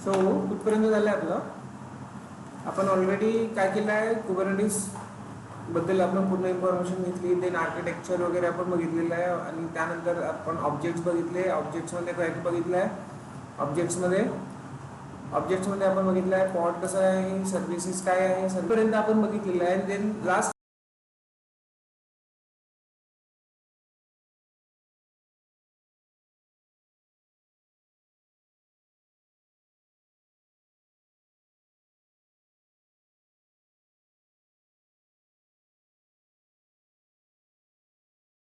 So कुठपर्यंत झालं आपलं. आपण ऑलरेडी काय केलं आहे, कुबरनेटिस बद्दल आपण पूर्ण इन्फॉर्मेशन घेतली, देन आर्किटेक्चर वगैरे आपण बघितलेलं आहे आणि त्यानंतर आपण ऑब्जेक्ट्स बघितले. ऑब्जेक्ट्समध्ये काय बघितलं आहे, ऑब्जेक्ट्समध्ये आपण बघितलं आहे पॉड कसं आहे, सर्व्हिसेस काय आहे, सर्वपर्यंत आपण बघितलेलं आहे. देन लास्ट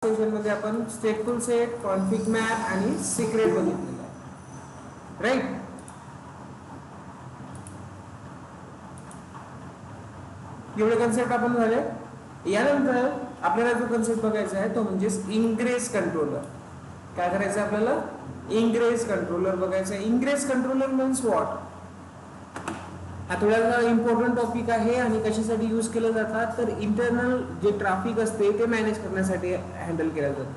सेशनमध्ये आपण स्टेटफुल सेट, कॉन्फिग मॅप आणि सिक्रेट बघितलेलं आहे, राईट. एवढे कन्सेप्ट आपण झाले. यानंतर आपल्याला जो कन्सेप्ट बघायचा आहे तो म्हणजे इंग्रेस कंट्रोलर. काय करायचं आहे आपल्याला, इंग्रेस कंट्रोलर बघायचं आहे. इंग्रेस कंट्रोलर मीन्स व्हॉट, हा थोडासा इम्पॉर्टंट टॉपिक आहे आणि कशासाठी यूज केलं जातात तर इंटरनल जे ट्रॅफिक असते ते मॅनेज करण्यासाठी हँडल केलं जातं.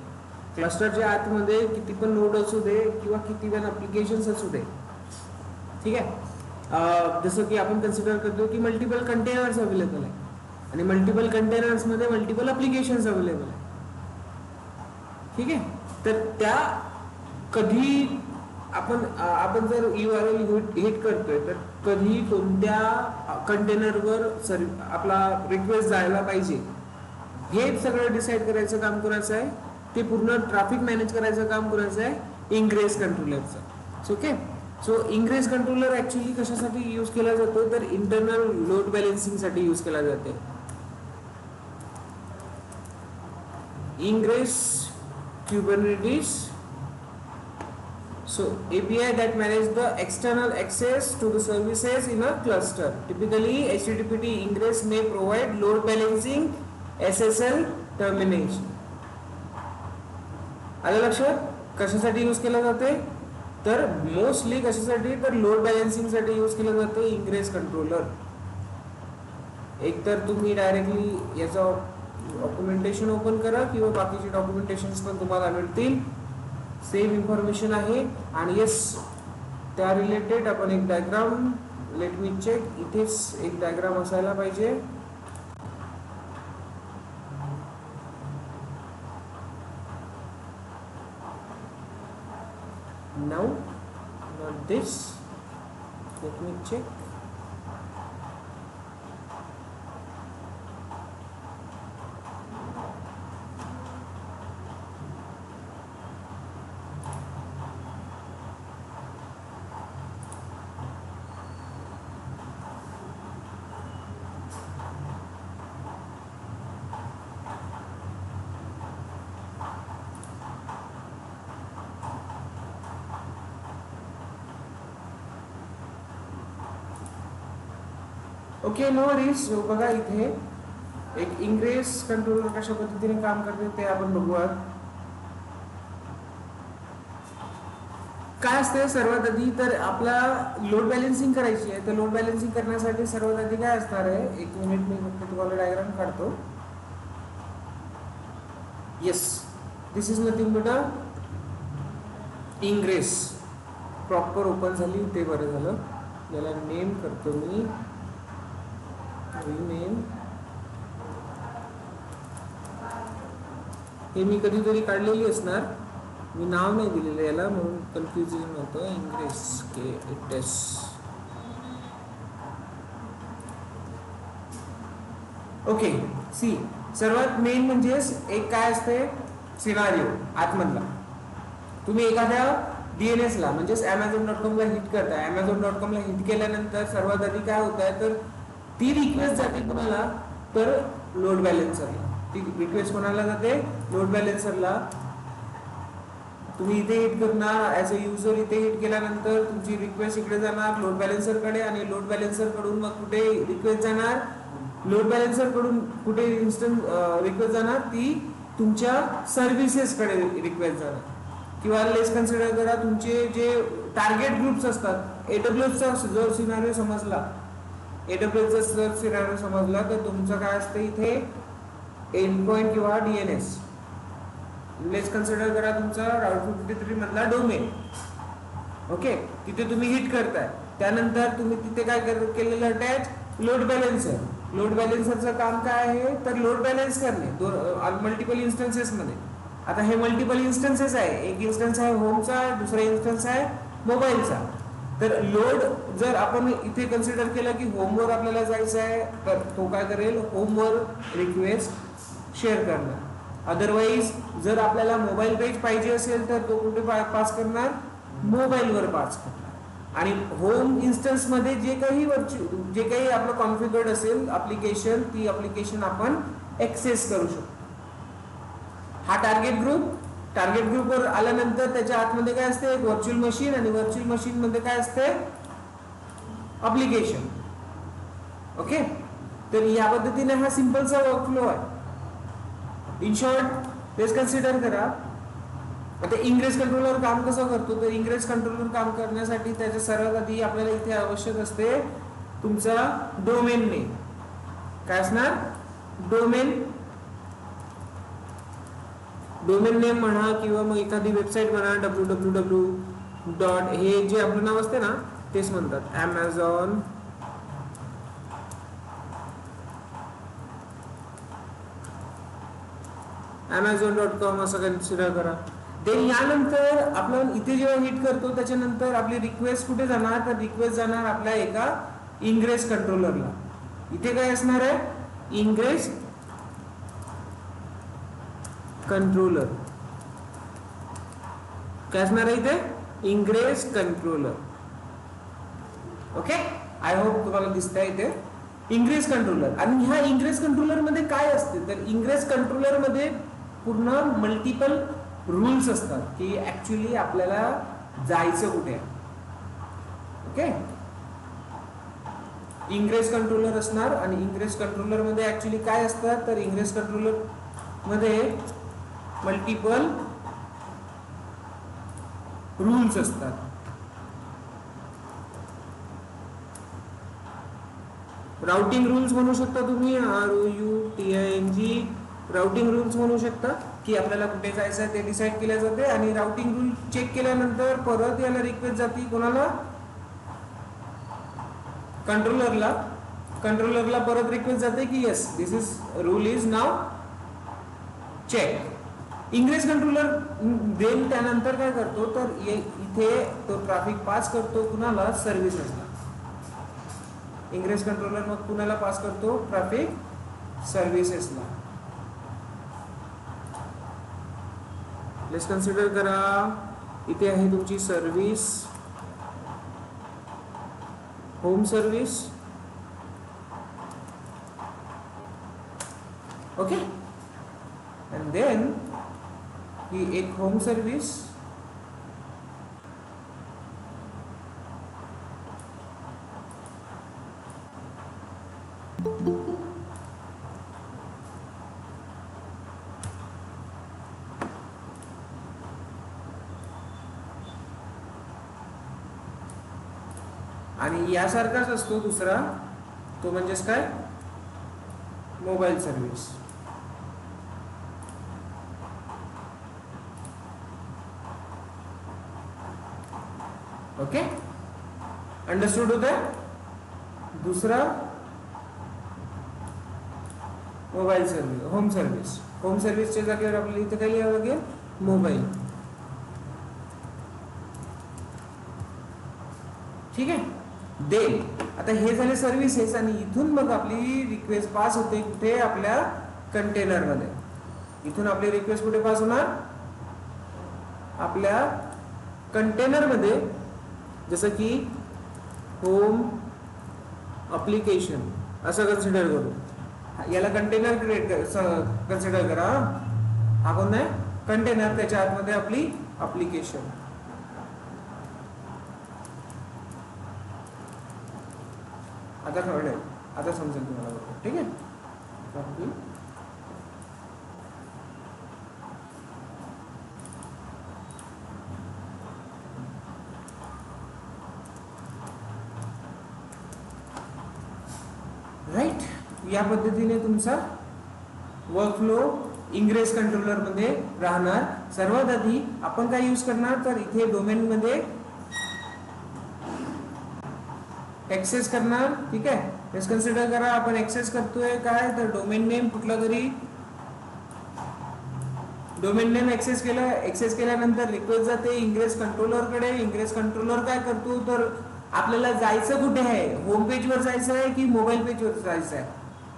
क्लस्टरच्या आतमध्ये किती पण नोड असू दे किंवा किती पण ॲप्लिकेशन्स असू दे, ठीक आहे. जसं की आपण कन्सिडर करतो की मल्टिपल कंटेनर्स अवेलेबल आहे आणि मल्टिपल कंटेनर्समध्ये मल्टिपल ॲप्लिकेशन्स अवेलेबल आहे, ठीक आहे. तर त्या कधी आपण जर URL हिट करतोय तर कधी कोणत्या कंटेनरवर आपला रिक्वेस्ट जायला पाहिजे हे सगळं डिसाईड करायचं काम करायचं आहे. ते पूर्ण ट्रॅफिक मॅनेज करायचं काम करायचं आहे इंग्रेस कंट्रोलरचं. Okay. So ingress controller actually कशासाठी यूज केला जातो तर इंटरनल लोड बॅलन्सिंग साठी यूज केला जाते. Ingress Kubernetes, so API that manage the external access to the services in a cluster. Typically HTTP Ingress may provide load balancing, SSL termination. आलं लक्षात कशासाठी यूज केला जाते तर मोस्टली कशासाठी तर लोड बॅलन्सिंग साठी यूज केलं जातं इंग्रेस कंट्रोलर. एकतर तुम्ही डायरेक्टली याचा डॉक्युमेंटेशन ओपन करा किंवा बाकीचे डॉक्युमेंटेशन्स पण तुम्हाला मिळतील, सेम इन्फॉर्मेशन आहे. आणि येस त्या रिलेटेड आपण एक डायग्राम, लेट मी चेक, इथेच एक डायग्राम असायला पाहिजे. Now not this, let me check. Okay, no worries. बघा इथे एक इंग्रेस कंट्रोलर कशा पद्धतीने काम करते ते आपण बघूयात. काय असते सर्वात आधी तर आपला लोड बॅलन्सिंग करायची आहे. तर लोड बॅलन्सिंग करण्यासाठी सर्वात आधी काय असणार आहे, एक मिनिट मी फक्त तुम्हाला डायग्राम काढतो. Yes, this is nothing but a ingress. Proper open झाली ते बरं झालं. याला नेम करतो मी, नेम. हे मी कधीतरी काढलेली असणार, मी नाव नाही दिलेलं याला म्हणून कन्फ्युजन होतं. Ingress KTS. ओके, सी सर्वात मेन म्हणजे एक काय असते सिनारिओ आतमधला. तुम्ही एखाद्या DNS ला म्हणजेच Amazon.com ला हिट करताय. Amazon.com ला हिट केल्यानंतर सर्वात आधी काय होत आहे तर ती रिक्वेस्ट जाते तुम्हाला तर लोड बॅलन्सरला. ती रिक्वेस्ट कोणाला जाते, लोड बॅलन्सरला. तुम्ही इथे हिट करणार ऍज अ युजर. इथे हिट केल्यानंतर तुमची रिक्वेस्ट इकडे जाणार लोड बॅलन्सरकडे आणि लोड बॅलन्सर कडून मग कुठे रिक्वेस्ट जाणार, लोड बॅलन्सर कडून कुठे इन्स्टंट रिक्वेस्ट जाणार, ती तुमच्या सर्व्हिसेस कडे रिक्वेस्ट जाणार. किंवा लेस कन्सिडर करा तुमचे जे टार्गेट ग्रुप्स असतात. AWSचा जर सिनारिओ समजला, AWSचा जर सिनारिओ समजला तर तुमचं काय असतं इथे एंड पॉइंट किंवा DNS. लेट्स कन्सिडर करा तुमचा राउट 53 मधला डोमेन. ओके, तिथे तुम्ही हिट करताय त्यानंतर तुम्ही तिथे काय केलेलं अटॅच, लोड बॅलेन्सर. लोड बॅलेन्सरचं काम काय आहे, तर लोड बॅलन्स करणे मल्टिपल इन्स्टन्सेस मध्ये. आता हे मल्टिपल इन्स्टन्सेस आहे, एक इन्स्टन्स आहे होमचा, दुसरा इन्स्टन्स आहे मोबाईलचा. तर लोड जर आपण इथे कन्सिडर केलं की होमवर आपल्याला जायचं आहे, तर तो काय करेल, होमवर रिक्वेस्ट शेअर करणार. अदरवाईज जर आपल्याला मोबाईल पेज पाहिजे असेल तर तो कुठे पास करणार, मोबाईलवर पास करणार. आणि होम इन्स्टन्स मध्ये जे काही आपलं कॉन्फिगर्ड असेल ऍप्लिकेशन, ती ऍप्लिकेशन आपण ऍक्सेस करू शकतो. हा टार्गेट ग्रुपवर आल्यानंतर त्याच्या आतमध्ये काय असते, एक व्हर्च्युअल मशीन, आणि व्हर्च्युअल मशीन मध्ये काय असते, ऍप्लिकेशन. ओके, तर या पद्धतीने हा सिंपलचा वर्कफ्लो आहे. इन शॉर्ट लेट्स कन्सिडर करा. आता इंग्रेस कंट्रोलर काम कसं करतो, तर इंग्रेस कंट्रोलर काम करण्यासाठी त्याच्या सर्वात आधी आपल्याला इथे आवश्यक असते तुमचा डोमेन नेम. काय असणार, डोमेन नेम म्हणा, किंवा मग एखादी वेबसाईट म्हणा, www. हे जे आपलं नाव असते ना तेच म्हणतात amazon.com असं कन्सिडर करा. देन यानंतर आपण इथे जेव्हा हिट करतो त्याच्यानंतर आपली रिक्वेस्ट कुठे जाणार, तर रिक्वेस्ट जाणार आपल्या एका इंग्रेस कंट्रोलरला. इथे काय असणार आहे, इंग्रेस कंट्रोलर. काय असणार आहे इथे, ingress controller. Okay, I hope तुम्हाला दिसतंय इथे इंग्रेस कंट्रोलर. आणि ह्या इंग्रेस कंट्रोलर मध्ये काय असते, तर इंग्रेस कंट्रोलर मध्ये पूर्ण मल्टिपल रूल्स असतात की ऍक्च्युली आपल्याला जायचं कुठे. ओके, इंग्रेस कंट्रोलर असणार, आणि इंग्रेस कंट्रोलर मध्ये ऍक्च्युली काय असतात, तर इंग्रेस कंट्रोलर मध्ये मल्टिपल रूल्स असतात. राउटिंग रूल्स म्हणू शकता तुम्ही, ROUTING राउटिंग रूल्स म्हणू शकता, की आपल्याला कुठे जायचं आहे ते डिसाईड केल्या जाते. आणि राउटिंग रूल चेक केल्यानंतर परत याला रिक्वेस्ट जाते कोणाला, कंट्रोलरला परत रिक्वेस्ट जाते की yes this is rule is now check. Ingress controller then त्यानंतर काय करतो, तर इथे तो ट्रॅफिक पास करतो कुणाला, सर्व्हिसेसला. इंग्रेस कंट्रोलर मग कुणाला पास करतो, ट्रॅफिक सर्व्हिसेसला. लेट्स कन्सिडर करा, इथे आहे तुमची service, home service. Okay, and then ही एक होम सर्व्हिस, आणि यासारखाच असतो दुसरा, तो म्हणजेच काय, मोबाईल सर्व्हिस. ओके, अंडरस्टूड होते. दुसरा mobile service, home service. Home सर्व्हिसच्या जागेवर आपल्याला इथे काय लिहावं लागेल, मोबाईल. ठीक आहे. देन आता हे झाले सर्व्हिसेस, आणि इथून मग आपली रिक्वेस्ट पास होते कुठे, आपल्या कंटेनर मध्ये. इथून आपली रिक्वेस्ट कुठे पास होणार, आपल्या कंटेनर मध्ये. जसं की होम ऍप्लिकेशन असं कन्सिडर करू, याला कंटेनर कन्सिडर करा. हा कोण आहे, कंटेनर, त्याच्या आतमध्ये आपली ऍप्लिकेशन. आता कळलं, आता समजेल तुम्हाला बरोबर. ठीक आहे. राईट, या पद्धतीने तुमचा वर्कफ्लो इंग्रेस कंट्रोलर मध्ये राहणार. सर्वात आधी आपण काय यूज करणार, तर इथे डोमेन मध्ये ऍक्सेस करणार. ठीक आहे, हेच कन्सिडर करा. आपण ऍक्सेस करतोय काय, तर डोमेन नेम कुठला तरी डोमेन नेम ऍक्सेस केल्यानंतर रिक्वेस्ट जाते इंग्रेस कंट्रोलर कडे. इंग्रेस कंट्रोलर काय करतो, तर आपल्याला जायचं कुठे आहे, होम पेज वर जायचं आहे की मोबाईल पेज वर जायचं आहे.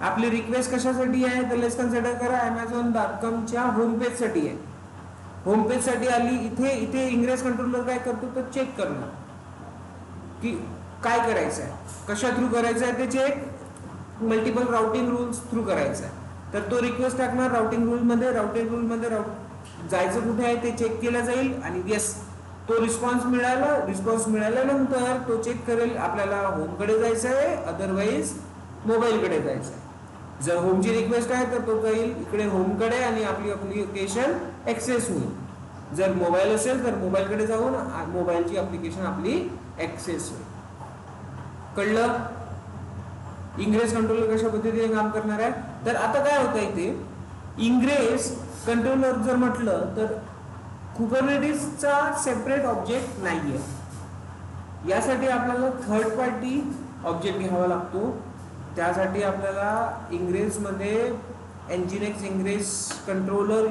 आपली रिक्वेस्ट कशासाठी आहे, तर लेट्स कन्सिडर करा Amazon.com च्या होम पेज साठी आहे. होम पेज साठी आली. इथे इंग्रेस कंट्रोलर काय करतो, तर चेक करणार की काय करायचं आहे, कशा थ्रू करायचं आहे ते check. Multiple routing rules through करायचं आहे. तर तो रिक्वेस्ट टाकणार राउटिंग रूल मध्ये जायचं कुठे आहे ते चेक केलं जाईल. आणि येस, तो रिस्पॉन्स मिळाल्यानंतर तो चेक करेल आपल्याला होम कडे जायचं आहे, अदरवाईज मोबाईल कडे जायचं आहे. जर होमची रिक्वेस्ट आहे तर तो जाईल इकडे होम कडे आणि आपली ऍप्लिकेशन ऍक्सेस होईल. जर मोबाईल असेल तर मोबाईल कडे जाऊन मोबाईलची ऍप्लिकेशन आपली ऍक्सेस होईल. कळलं इंग्रेस कंट्रोलर कशा पद्धतीने काम करणार आहे. तर आता काय होतं इथे, इंग्रेस कंट्रोलर जर म्हटलं तर कुबरनेटिसचा सेपरेट ऑब्जेक्ट नाहीये. यासाठी आपल्याला थर्ड पार्टी ऑब्जेक्ट घ्यावा लागतो. त्यासाठी आपल्याला इंग्रेस मध्ये एनजीनेक्स इंग्रेस कंट्रोलर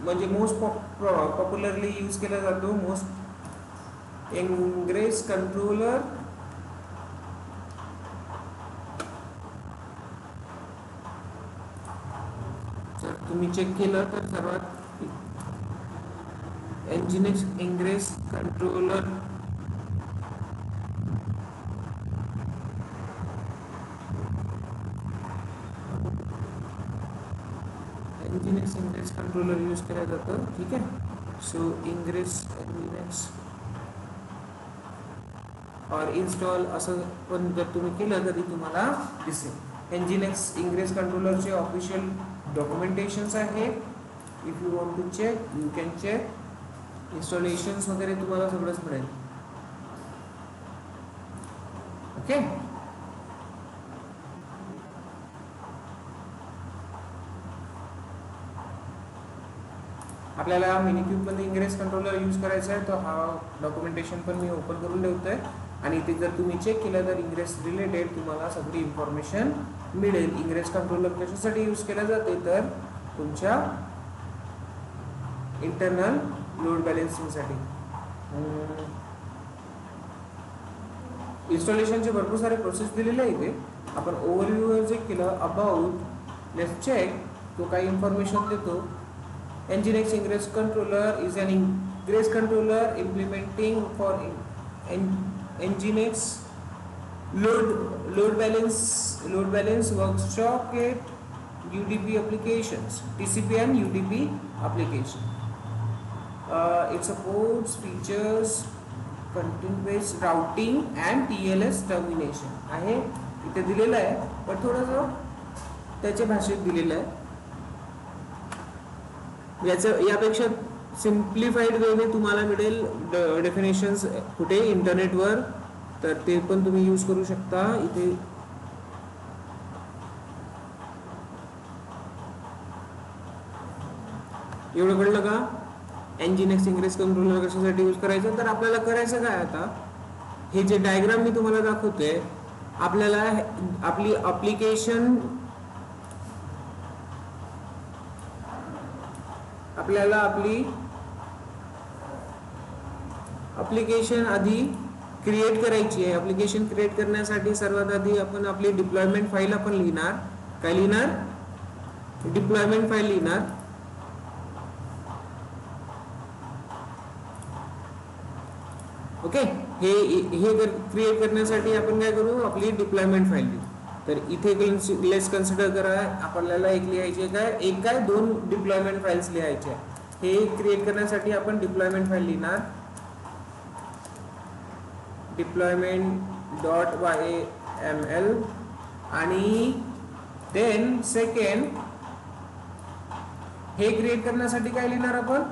म्हणजे मोस्ट पॉप्युलरली यूज केला जातो. मोस्ट इंग्रेस कंट्रोलर तुम्ही चेक केलं तर सर्वात एनजीनेक्स इंग्रेस कंट्रोलर यूज केलं जातं. ठीक आहे, सो इंग्रेस एनजीनेक्स और इन्स्टॉल असं पण जर तुम्ही केलं तरी तुम्हाला दिसेल. एनजीनेक्स इंग्रेस कंट्रोलरचे ऑफिशियल डॉक्युमेंटेशन्स आहे. If you want to check you can check. Installations वगैरे तुम्हाला सगळंच मिळेल. ओके, आपल्याला मिनिक्यूब मध्ये इंग्रेस कंट्रोलर यूज करायचा आहे. तर हा डॉक्युमेंटेशन पण मी ओपन करून ठेवतोय आणि इथे जर तुम्ही चेक केलं तर इंग्रेस रिलेटेड तुम्हाला सगळी इन्फॉर्मेशन मिळेल. इंग्रेस कंट्रोलर कशासाठी यूज केला जाते, तर तुमच्या इंटरनल लोड बॅलेन्सिंगसाठी. इन्स्टॉलेशनचे भरपूर सारे प्रोसेस दिलेले आहे इथे. आपण ओव्हरव्ह्यू चेक केलं अबाउट लेट्स चेक, तो काही इन्फॉर्मेशन देतो. Nginx Ingress controller is an Ingress controller implementing for Nginx load balance worksocket UDP applications, TCP and UDP application. It supports features content based routing and TLS termination. आहे इथे दिलेलं आहे पण थोडंसं त्याच्या भाषेत दिलेलं आहे. यापेक्षा सिम्प्लिफाईड वेने तुम्हाला मिळेल डेफिनेशन्स कुठे इंटरनेटवर, तर ते पण तुम्ही यूज करू शकता. इथे एवढं कळलं का एनजीनेक्स इंग्रेस कंट्रोलर कशासाठी यूज करायचं. तर आपल्याला करायचं काय, आता हे जे डायग्राम मी तुम्हाला दाखवतोय, आपल्याला आपली ऍप्लिकेशन आधी क्रिएट करायची आहे. ऍप्लिकेशन क्रिएट करण्यासाठी सर्वात आधी आपण आपली डिप्लॉयमेंट फाईल आपण लिहिणार. काय लिहिणार, डिप्लॉयमेंट फाईल लिहिणार. ओके, हे क्रिएट करण्यासाठी आपण काय करू, आपली डिप्लॉयमेंट फाईल लिहू. तर इथे लेट्स कन्सिडर करा आपल्याला एक लिहायचे काय दोन डिप्लॉयमेंट फाइल्स लिहायचे. हे क्रिएट करण्यासाठी आपण डिप्लॉयमेंट फाईल लिहिणार. deployment.yml आणि देन सेकंड हे क्रिएट करण्यासाठी काय लिहिणार आपण,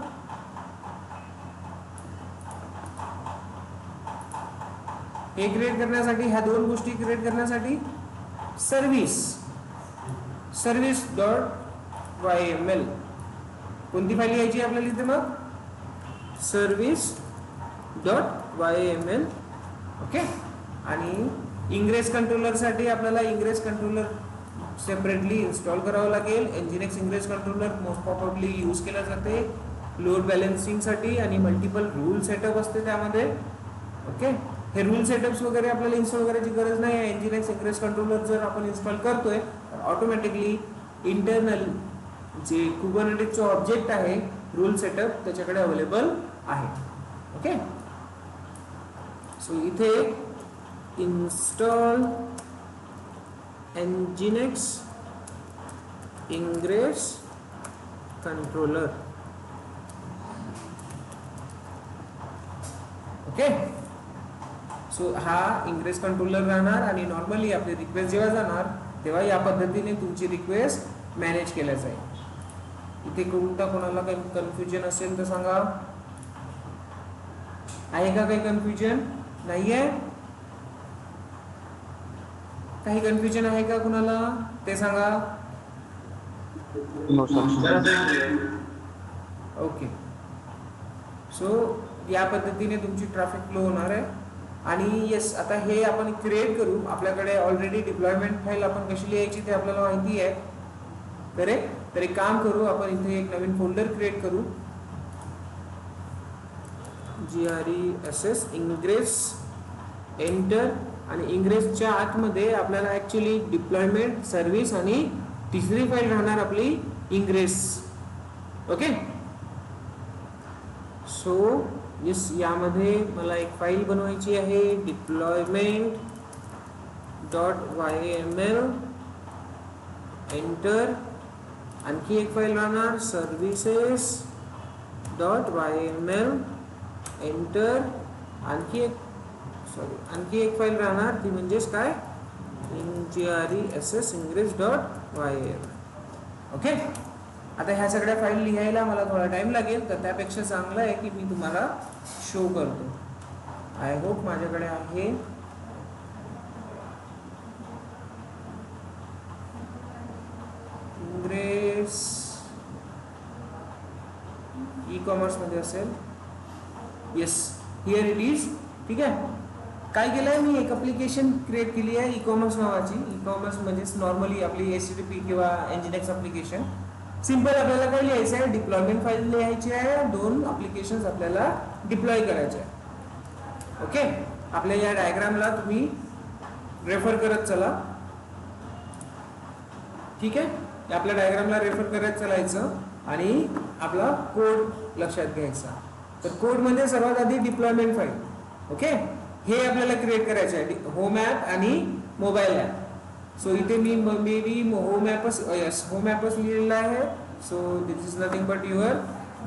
हे क्रिएट करण्यासाठी ह्या दोन गोष्टी क्रिएट करण्यासाठी service.yml कोणती फाईल लिहायची आपल्याला इथे, मग service.yml. ओके, आणि इंग्रेस कंट्रोलरसाठी आपल्याला इंग्रेस कंट्रोलर सेपरेटली इन्स्टॉल करावं लागेल. NGINX ingress controller most probably use केला जाते लोड बॅलन्सिंगसाठी आणि मल्टिपल रूल सेटअप असते त्यामध्ये. ओके, हे रूल सेटअप्स वगैरे आपल्याला इन्स्टॉल करायची गरज नाही आहे. एनजीएक्स इंग्रेस कंट्रोलर जर आपण इन्स्टॉल करतोय तर ऑटोमॅटिकली इंटरनल जे कुबरनेटिसचं ऑब्जेक्ट आहे रूल सेटअप त्याच्याकडे अवेलेबल आहे. ओके, सो इथे install nginx ingress controller. Okay, so हा इंग्रेस कंट्रोलर राहणार आणि नॉर्मली आपली रिक्वेस्ट जेव्हा जाणार तेव्हा या पद्धतीने तुमची रिक्वेस्ट मॅनेज केल्या जाईल. इथे कोणाला काही कन्फ्युजन असेल तर सांगा. आहे का काही कन्फ्युजन? नाही आहे? काही कन्फ्युजन आहे का कुणाला ते सांगा. ओके, सो या पद्धतीने तुमची ट्रॅफिक फ्लो होणार आहे. आणि येस, आता हे आपण क्रिएट करू. आपल्याकडे ऑलरेडी डिप्लॉयमेंट फाईल आपण कशी लिहायची ते आपल्याला माहिती आहे. करेक्ट, तर एक काम करू, आपण इथे एक नवीन फोल्डर क्रिएट करू. GRESS ingress enter. आणि इंग्रेसच्या आतमध्ये आपल्याला ॲक्च्युली डिप्लॉयमेंट सर्व्हिस आणि तिसरी फाईल राहणार आपली इंग्रेस. ओके, सो येस, यामध्ये मला एक फाईल बनवायची आहे डिप्लॉयमेंट .yml एंटर. आणखी एक फाईल राहणार सर्व्हिसेस .yml एंटर. आणखी एक फाईल राहणार ती म्हणजेच काय GRESS ingress.yml. ओके, आता ह्या सगळ्या फाईल लिहायला मला थोडा टाइम लागेल, तर त्यापेक्षा चांगलं आहे की मी तुम्हाला शो करतो. आय होप माझ्याकडे आहे. इंग्रेस ई कॉमर्स मध्ये असेल. Yes, here it is. ठीक आहे, काय केलं आहे मी एक ॲप्लिकेशन क्रिएट केली आहे ई कॉमर्स नावाची. ई कॉमर्स म्हणजेच नॉर्मली आपली HTTP किंवा एनजीएक्स ॲप्लिकेशन. सिम्पल आपल्याला काय लिहायचं आहे, डिप्लॉयमेंट फाईल लिहायची आहे. 2 ॲप्लिकेशन्स आपल्याला डिप्लॉय करायचे आहे. ओके, आपल्या या डायग्रामला तुम्ही रेफर करत चला. ठीक आहे, आपल्या डायग्रामला रेफर करत चालायचं आणि आपला कोड लक्षात घ्यायचा. तर कोड म्हणजे सर्वात आधी डिप्लॉयमेंट फाईल. ओके, हे आपल्याला क्रिएट करायचं आहे होम ॲप आणि मोबाईल ॲप. सो इथे मी मे बी होम ॲपच लिहिलेला आहे. So this is nothing but your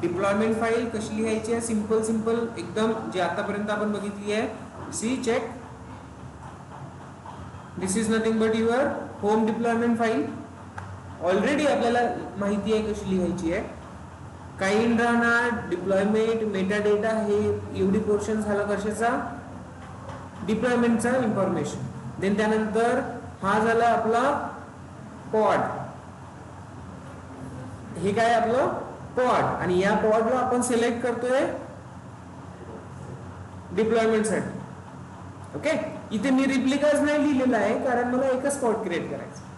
deployment file. कशी लिहायची आहे, सिम्पल एकदम, जे आतापर्यंत आपण बघितली आहे. See check, this is nothing but your home deployment file. Already आपल्याला माहिती आहे कशी लिहायची आहे. काइंड राहणार, डिप्लॉयमेंट, मेटा डेटा, हे एवढी पोर्शन झाला कशाचा, डिप्लॉयमेंटचा इन्फॉर्मेशन. देन त्यानंतर हा झाला आपला पॉड. हे काय आपलं पॉड, आणि या पॉडला आपण सिलेक्ट करतोय डिप्लॉयमेंट साठी. ओके, इथे मी रिप्लिकाच नाही लिहिलेला आहे कारण मला एकच पॉड क्रिएट करायचं.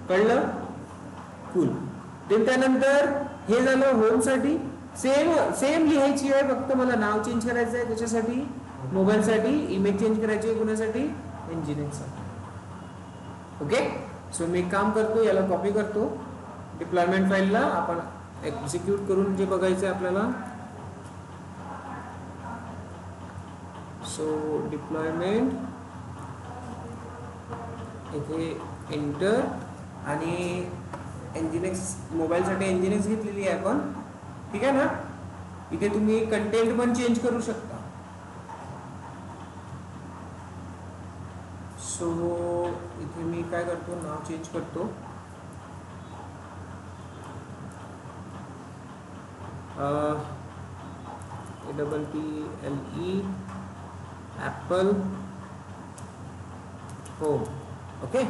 कळलं? कूल. देन त्यानंतर हे झालं होम साठी. सेम लिहायची आहे, फक्त मला नाव चेंज करायचं आहे. त्याच्यासाठी मोबाईल साठी इमेज चेंज करायची आहे. कुणासाठी? इंजिनिअरिंग साठी. ओके, सो मी काम करतो, याला कॉपी करतो. डिप्लॉयमेंट फाईलला आपण एक्झिक्यूट करून जे बघायचं आहे आपल्याला. सो डिप्लॉयमेंट इथे एंटर. आणि एनजीएक्स मोबाईलसाठी एनजीएक्स घेतलेली आहे आपण. ठीक आहे ना. इथे तुम्ही कंटेंट पण चेंज करू शकता. सो इथे मी काय करतो, नाव चेंज करतो. APPLE Apple home. Okay,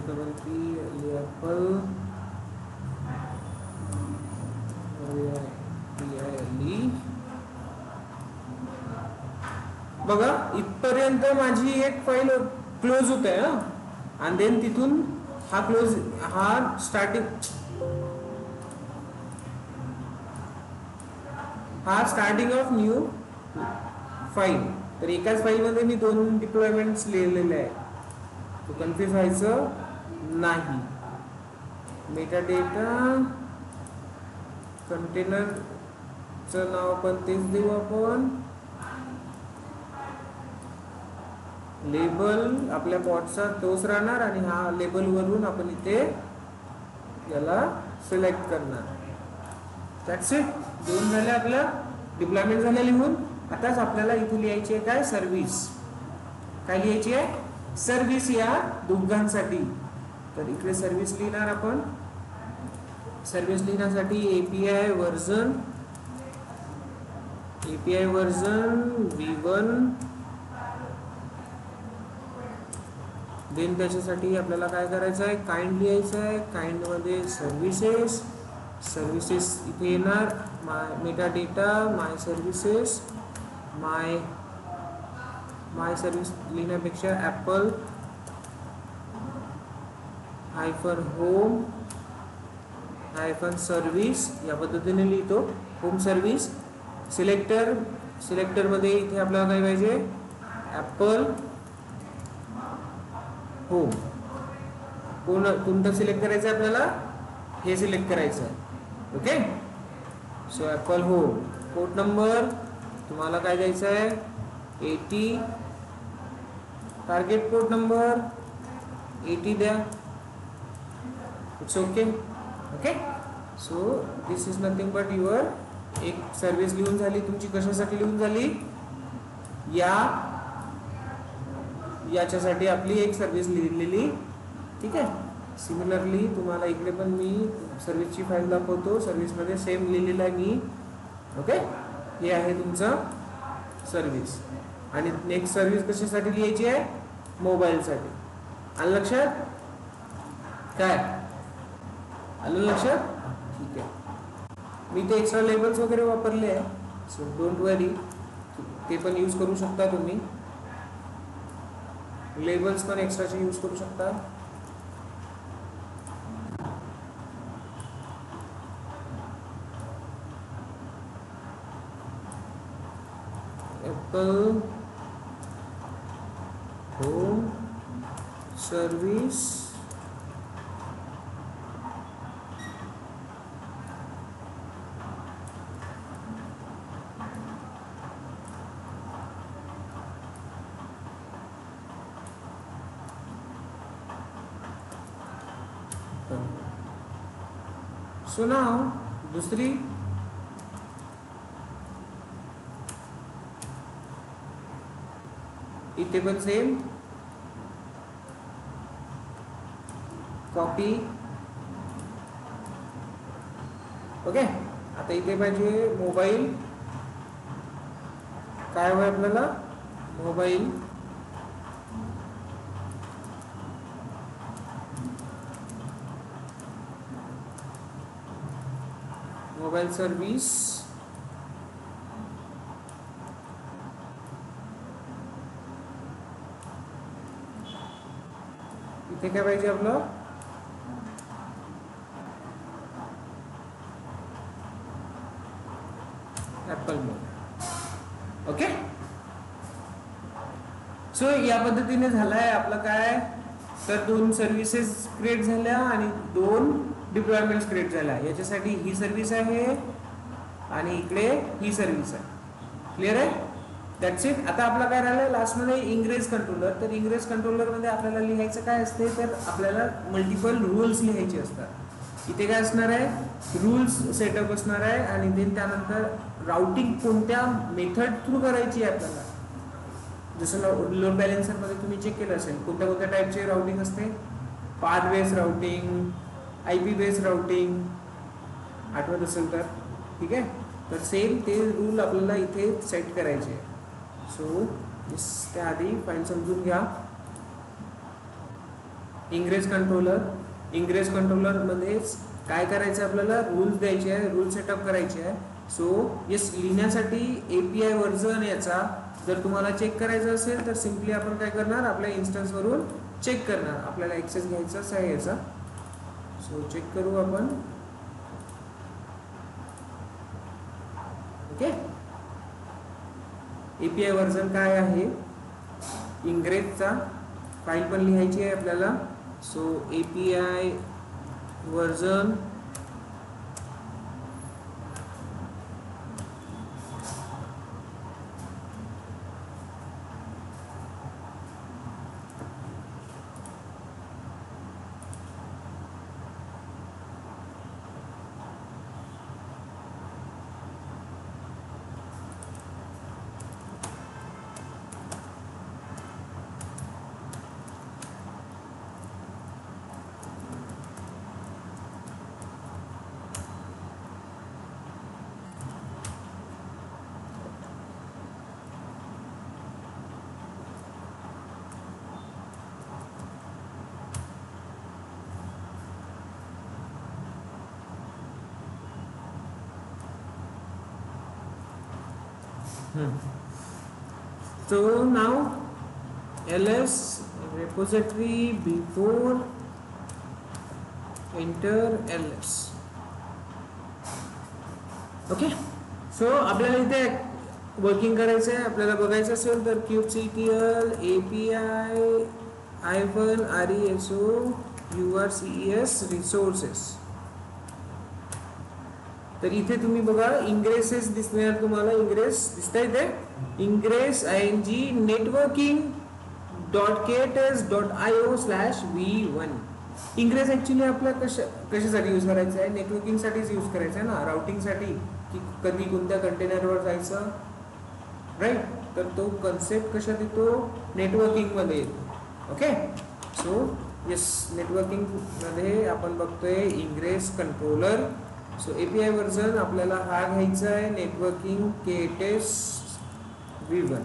FFPPL Apple PILE. बघा इथपर्यंत माझी एक फाईल क्लोज होत आहे आणि देन तिथून हा क्लोज, हा स्टार्टिंग, हा स्टार्टिंग ऑफ न्यू फाईल. तर एकाच फाईलमध्ये मी 2 डिप्लॉयमेंट्स लिहिलेले आहे, तो कन्फ्यूज व्हायचं नाही. मेटा डेटा कंटेनरचं नाव पण तेच देऊ आपण. लेबल आपल्या पॉटचा तोच राहणार आणि हा लेबलवरून आपण इथे याला सिलेक्ट करणार. That's it. 2 झाले आपलं डिप्लॉयमेंट झालं लिहून. आताच आपल्याला इथे लिहायची आहे काय, सर्व्हिस. काय लिहायची आहे, सर्व्हिस या दोघांसाठी. तर इकडे सर्व्हिस लिहिणार आपण. सर्व्हिस लिहिण्यासाठी API वर्जन V1. देन त्याच्यासाठी आपल्याला काय करायचं आहे, काइंड लिहायचं आहे. काइंडमध्ये सर्व्हिसेस इथे येणार. मेटा डेटा माय सर्व्हिसेस, माय सर्व्हिस लिहिण्यापेक्षा ॲपल -होम -सर्व्हिस या पद्धतीने लिहितो. Home service. सिलेक्टरमध्ये इथे आपल्याला काय पाहिजे, ॲपल होम. कोणतं सिलेक्ट करायचं आहे आपल्याला, हे सिलेक्ट करायचं आहे. Okay. So Apple home. Port number तुम्हाला काय द्यायचं आहे, 80. टार्गेट पोर्ट नंबर 80 द्या. It's okay. Okay. So this is nothing but your एक सर्व्हिस लिहून झाली तुमची. कशासाठी लिहून झाली, याच्यासाठी आपली एक सर्व्हिस लिहिलेली. ठीक आहे. सिमिलरली तुम्हाला इकडे पण मी सर्व्हिसची फाईल दाखवतो. सर्व्हिसमध्ये सेम लिहिलेलं आहे मी. ओके. हे आहे तुमचं सर्व्हिस. आणि नेक्स्ट सर्व्हिस कशासाठी लिहायची आहे, मोबाईलसाठी. आलं लक्षात, काय आलं लक्षात. ठीक आहे. मी ते एक्स्ट्रा लेबल्स वगैरे वापरले आहे, सो डोंट वरी, ते पण यूज करू शकता तुम्ही. लेबल्स पण एक्स्ट्राचे यूज करू शकता. ॲपल होम सर्व्हिस सो नाव दुसरी इथे पण सेम कॉपी. ओके. आता इथे पाहिजे मोबाईल. काय हवं आपल्याला, मोबाईल. Mobile service. इथे काय पाहिजे आपलं, ॲपल मोबाईल. ओके. सो या पद्धतीने झालाय आपलं काय, तर 2 सर्व्हिसेस क्रिएट झाल्या आणि 2 डिप्लॉयमेंट्स क्रिएट झाल्या. याच्यासाठी ही सर्व्हिस आहे आणि इकडे ही सर्व्हिस आहे. क्लिअर आहे. That's it. आता आपला काय राहिलं लास्टमध्ये, इंग्रेज कंट्रोलर. तर इंग्रेज कंट्रोलरमध्ये आपल्याला लिहायचं काय असते, तर आपल्याला मल्टिपल रूल्स लिहायचे असतात. इथे काय असणार आहे, रूल्स सेटअप असणार आहे आणि देन त्यानंतर राउटिंग कोणत्या मेथड थ्रू करायची आहे आपल्याला. जसं लोड बॅलेन्सरमध्ये तुम्ही चेक केलं असेल कोणत्या कोणत्या टाईपचे राउटिंग असते, path base routing, IP base routing, आठवत असेल तर. ठीक आहे. तर सेम ते रूल आपल्याला इथे सेट करायचे. सो त्याआधी फाईल समजून घ्या. इंग्रेस कंट्रोलर मध्ये काय करायचं आपल्याला, रूल्स द्यायचे आहे, रूल सेटअप करायचे आहे. सो येस, लिहिण्यासाठी API व्हर्जन याचा जर तुम्हाला चेक करायचं असेल तर सिम्पली आपण काय करणार, आपल्या इन्स्टन्स वरून चेक करणार. आपल्याला ऍक्सेस घ्यायचाच आहे याचा. सो चेक करू आपण. ओके, API व्हर्जन काय आहे, इंग्रेसचा फाईल पण लिहायची आहे आपल्याला. So API version So now ls repository before enter ls. Okay, so आपल्याला इथे वर्किंग करायचं आहे. आपल्याला बघायचं असेल तर kubectl API-reso resources. तर इथे तुम्ही बघा इंग्रेसेस दिसणार, तुम्हाला इंग्रेस दिसत आहे. Ingress ing networking.kts.io/v1. Ingress actually आपल्या कशासाठी यूज करायचं आहे, नेटवर्किंग साठीच यूज करायचं आहे ना, राउटिंग साठी, की कधी कोणत्या कंटेनरवर जायचं, राईट. तर तो कन्सेप्ट कशात येतो, नेटवर्किंग मध्ये येतो. ओके, सो येस, नेटवर्किंग मध्ये आपण बघतोय ingress controller. So API version आपल्याला हा घ्यायचा आहे, networking KTS V1.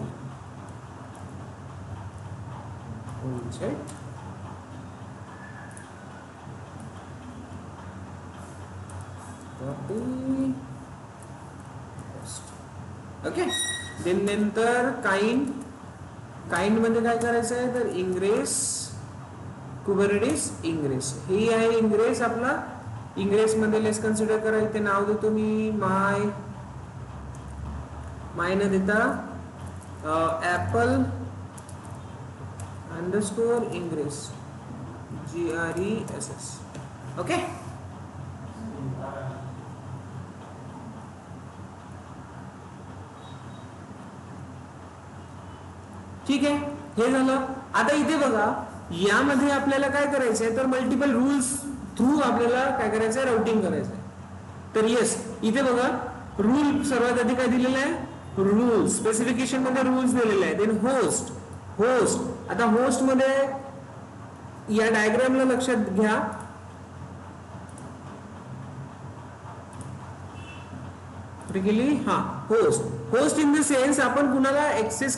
Okay, then नंतर काइंड मध्ये काय करायचं आहे, तर इंग्रेस कुबरनेटिस इंग्रेस, हे आहे इंग्रेस आपला. इंग्रेस मध्ये लेस कन्सिडर करा, इथे नाव देतो मी माय न देता apple underscore ingress GRESS. Okay, ठीक आहे, हे झालं. आता इथे बघा, यामध्ये आपल्याला काय करायचं आहे, तर मल्टिपल रूल्स थ्रू आपल्याला काय करायचं आहे, राउटिंग करायचं आहे. तर येस, इथे बघा रूल सर्वात आधी काय दिलेला आहे, रूल स्पेसिफिकेशन मध्ये रूल्स दिलेले आहे. Then host. आता होस्ट मध्ये या डायग्रामला लक्षात घ्या, होस्ट इन द सेन्स आपण कुणाला ऍक्सेस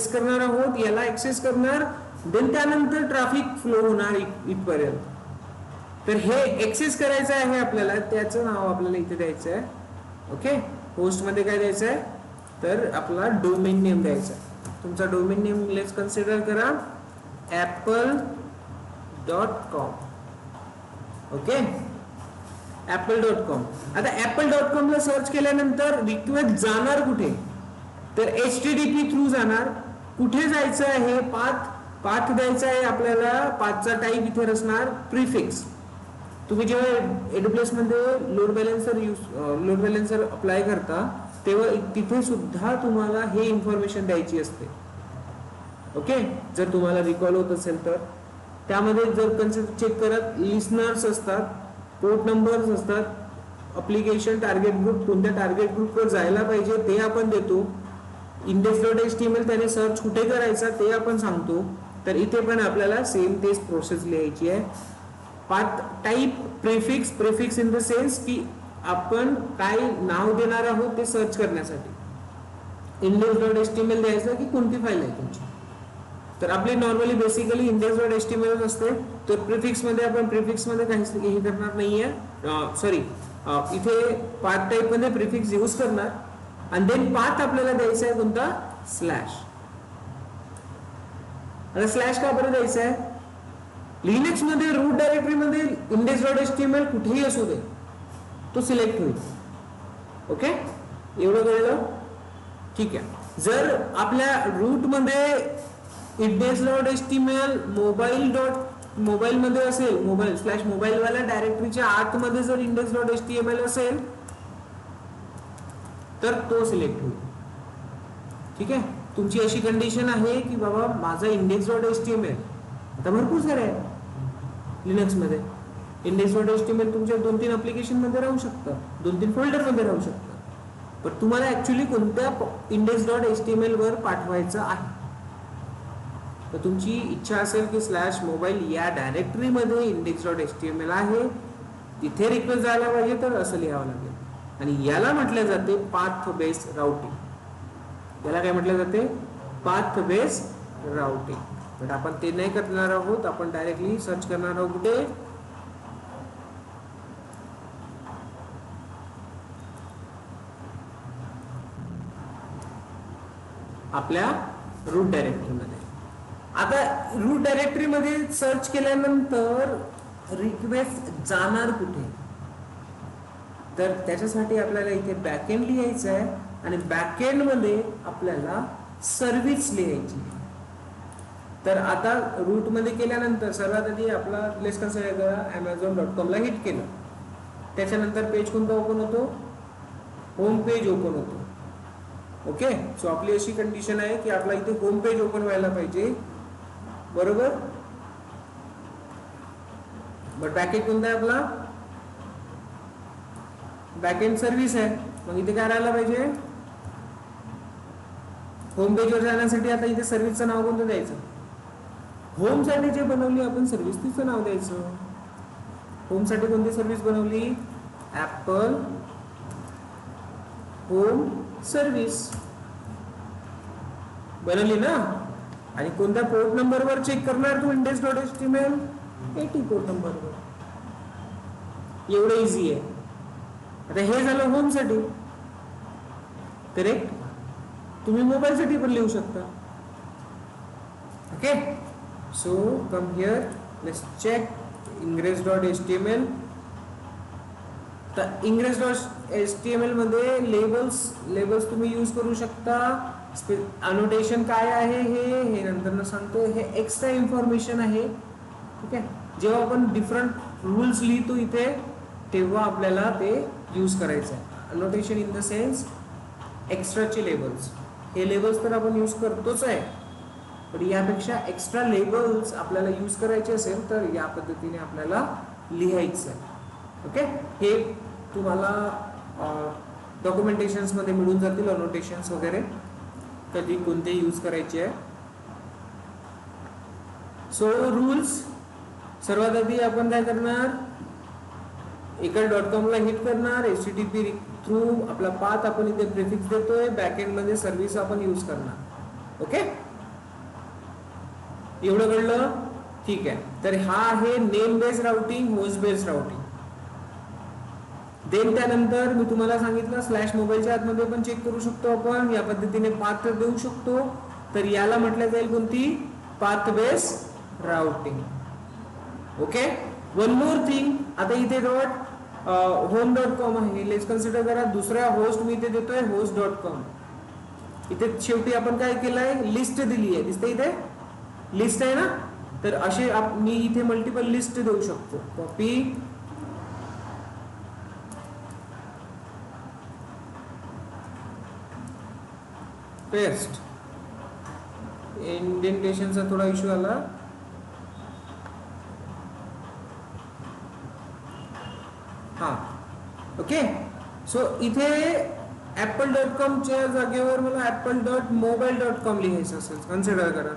करणार आहोत, याला ऍक्सेस करणार. देन त्यानंतर ट्रॅफिक फ्लो होणार इथपर्यंत. तर हे ऍक्सेस करायचं आहे आपल्याला, त्याचं नाव आपल्याला इथे द्यायचं आहे. ओके, होस्ट मध्ये काय द्यायचं आहे, तर आपला डोमेन नेम द्यायचा. तुमचा डोमेन नेम लेट्स कन्सिडर करा apple.com. Okay, apple.com. आता apple.com ला सर्च केल्यानंतर रिक्वेस्ट जाणार कुठे, तर HTTP थ्रू जाणार. कुठे जायचं आहे, पाथ द्यायचा आहे आपल्याला. पाथचा टाईप इथे असणार प्रिफिक्स. तुम्ही जेव्हा AWS मध्ये लोड बॅलन्सर अप्लाय करता तेव्हा तिथे सुद्धा तुम्हाला हे इन्फॉर्मेशन द्यायची असते. ओके, जर तुम्हाला रिकॉल होत असेल तर त्यामध्ये जर कन्सेप्ट चेक करत, लिस्नर्स असतात, पोर्ट नंबर्स असतात, अप्लिकेशन टार्गेट ग्रुप, कोणत्या टार्गेट ग्रुपवर जायला पाहिजे ते आपण देतो. index.html त्याने सर्च कुठे करायचा ते आपण सांगतो. तर इथे पण आपल्याला सेम तेच प्रोसेस लिहायची आहे. Path type prefix in the sense की आपण काय नाव देणार आहोत ते सर्च करण्यासाठी. index.html द्यायचं की कोणती फाईल आहे तुमची. तर आपली नॉर्मली बेसिकली index.html असते. तर प्रिफिक्स मध्ये आपण प्रिफिक्स मध्ये काहीच हे करणार नाहीये, सॉरी इथे पाथ टाइप मध्ये प्रिफिक्स यूज करणार आणि देन पाथ आपल्याला द्यायचा आहे कोणता, स्लॅश. आता स्लॅश का बरं द्यायचा आहे, लिनक्स मध्ये रूट डायरेक्टरी मध्ये index.html कुठेही असू दे तो सिलेक्ट होईल. ओके, एवढं कळलं, ठीक आहे. जर आपल्या रूट मध्ये index.html मोबाईल मध्ये असेल, मोबाईल स्लॅश मोबाईल वाल्या डायरेक्टरीच्या आतमध्ये जर index.html असेल तर तो सिलेक्ट होईल. ठीक आहे, तुमची अशी कंडिशन आहे की बाबा माझा index.html, आता भरपूर सारे आहे लिनक्स मध्ये index.html तुमच्या 2-3 ऍप्लिकेशन मध्ये राहू शकतं, 2-3 फोल्डर मध्ये राहू शकतं, पण तुम्हाला ऍक्च्युली कोणत्या index.html वर पाठवायचं आहे. तर तुमची इच्छा असेल की स्लॅश मोबाईल या डायरेक्टरी मध्ये index.html आहे, तिथे रिक्वेस्ट जायला पाहिजे, तर असं लिहावं लागेल. आणि याला म्हटले जाते पाथ बेस राउटिंग. याला काय म्हटलं जाते, पाथ बेस राउटिंग. पण आपण ते नाही करणार आहोत, आपण डायरेक्टली सर्च करणार आहोत कुठे, आपल्या रूट डायरेक्टरी मध्ये. आता रूट डायरेक्टरी मध्ये सर्च केल्यानंतर रिक्वेस्ट जाणार कुठे, तर त्याच्यासाठी आपल्याला इथे बॅकएंड लिहायचं आहे आणि बॅकएंड मध्ये आपल्याला सर्व्हिस लिहायची. तर आता रूट मध्ये केल्यानंतर सर्वात आधी आपला लेट्स कन्सिडर करा amazon.com ला हिट केलं, त्याच्यानंतर पेज कोणता ओपन होतो, होम पेज ओपन होतो. ओके, सो आपली अशी कंडिशन आहे की आपला इथे होम पेज ओपन व्हायला पाहिजे, बरोबर. बट बॅकएंड कोणता आहे आपला, बॅकएंड सर्व्हिस आहे. मग इथे काय राहायला पाहिजे, होम पेज वर जाण्यासाठी आता इथे सर्व्हिसचं नाव कोणतं द्यायचं, होम साठी जे बनवली आपण सर्व्हिस तिचं नाव द्यायचं. होम साठी कोणती सर्व्हिस बनवली, ऍपल होम सर्व्हिस बनवली ना. आणि कोणत्या पोर्ट नंबरवर चेक करणार तू index.html, 80 पोर्ट नंबरवर. एवढं इझी आहे. आता हे झालं होम साठी, करेक्ट. तुम्ही मोबाईल साठी पण लिहू शकता. Okay, so come here, let's check ingress.html. तर ingress.html मध्ये लेबल्स तुम्ही यूज करू शकता. अनोटेशन काय आहे हे नंतर सांगतो, हे एक्स्ट्रा इन्फॉर्मेशन आहे. ठीक आहे, जेव्हा आपण डिफरंट रूल्स लिहितो इथे तेव्हा आपल्याला ते यूज करायचं आहे. Annotation in the sense एक्स्ट्राचे labels, हे लेबल्स तर आपण यूज करतोच आहे, पण यापेक्षा एक्स्ट्रा लेबल्स आपल्याला यूज करायचे असेल तर या पद्धतीने आपल्याला लिहायचं आहे. ओके, हे तुम्हाला डॉक्युमेंटेशन्स मध्ये मिळून जातील अनोटेशन्स वगैरे, कधी कोणते यूज करायचे आहे. सो रूल्स, सर्वात आधी आपण काय करणार, ecal.com ला हिट करणार, http थ्रू आपला पाथ आपण इथे प्रिफिक्स देतोय, बॅकएंड मध्ये सर्व्हिस आपण यूज करणार. ओके, एवढं कळलं, ठीक आहे. तर हा आहे name base routing, host base routing. Then त्यानंतर मी तुम्हाला सांगितलं स्लॅश मोबाईलच्या आतमध्ये पण चेक करू शकतो आपण, या पद्धतीने पाथ देऊ शकतो. तर याला म्हटलं जाईल कोणती, path base routing. Okay, one more thing, आता इथे डॉट home.com आहे, लेट्स कन्सिडर करा दुसरा होस्ट मी इथे देतोय host.com. इथे शेवटी आपण काय केलंय, लिस्ट दिली आहे, दिसते इथे लिस्ट आहे ना. तर असे मी इथे मल्टिपल लिस्ट देऊ शकतो. Copy, paste. इंडेंटेशनचा थोडा इश्यू आला. हा, ओके. सो इथे apple.com च्या जागेवर मला apple.mobile.com लिहायचं असेल, कन्सिडर करा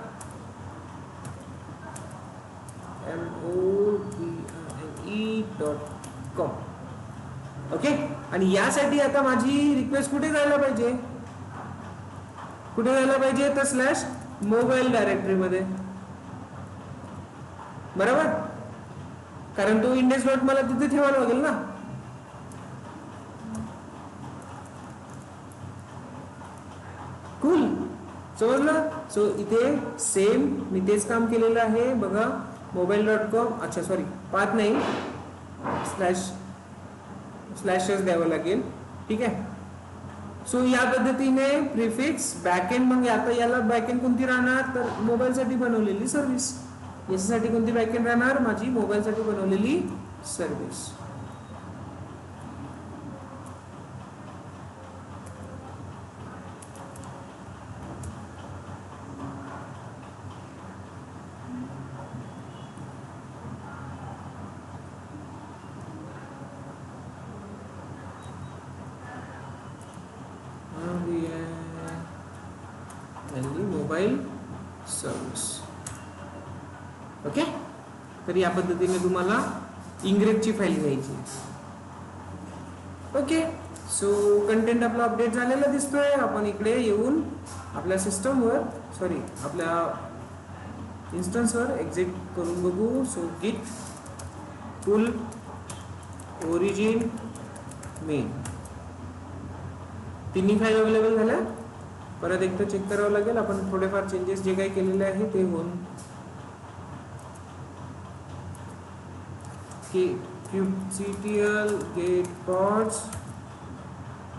mobile.com. ओके, आणि यासाठी आता माझी रिक्वेस्ट कुठे जायला पाहिजे, तर स्लॅश मोबाईल डायरेक्टरीमध्ये, बरोबर, कारण तो इंडेक्स डॉट मला तिथे ठेवावा लागेल ना. कूल, समजलं. सो इथे सेम मी तेच काम केलेलं आहे बघा. mobile.com, अच्छा सॉरी पाथ नाही, स्लॅशच द्यावं लागेल. ठीक आहे. सो या पद्धतीने प्रिफिक्स बॅकएंड, मग आता याला बॅकएंड कोणती राहणार तर मोबाईलसाठी बनवलेली सर्व्हिस. याच्यासाठी कोणती बॅकएंड राहणार, माझी मोबाईलसाठी बनवलेली सर्व्हिस. Mobile service. ओके. तर या पद्धतीने तुम्हाला इंग्रेजची फाईल घ्यायची. ओके. सो कंटेंट आपला अपडेट झालेला दिसतोय. आपण इकडे येऊन आपल्या सिस्टमवर, सॉरी आपल्या इन्स्टन्सवर एक्झिट करून बघू. सो गिट टूल ओरिजिन मेन, तिन्ही फाईल अवेलेबल झाल्या. परत एकदा चेक करावं लागेल. आपण थोडेफार चेंजेस जे काही केलेले आहे ते होऊन kubectl गेट पॉड्स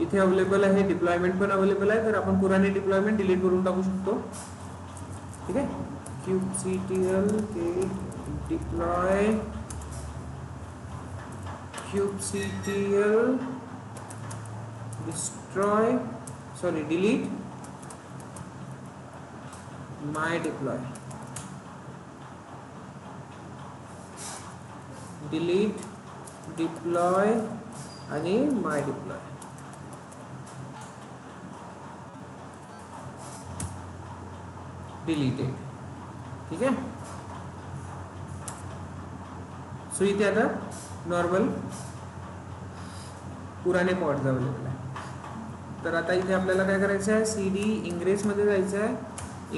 इथे अवेलेबल आहे. डिप्लॉयमेंट पण अवेलेबल आहे, तर आपण पुराने डिप्लॉयमेंट डिलीट करून टाकू शकतो. ठीक आहे. kubectl get deploy, kubectl destroy, sorry delete my deploy, delete deploy आणि my deploy. deleted. ठीक आहे. सो इथे आता नॉर्मल पुराने पॉड्स अवेलेबल आहे. तर आता इथे आपल्याला काय करायचं आहे, cd इंग्रेस मध्ये जायचं आहे.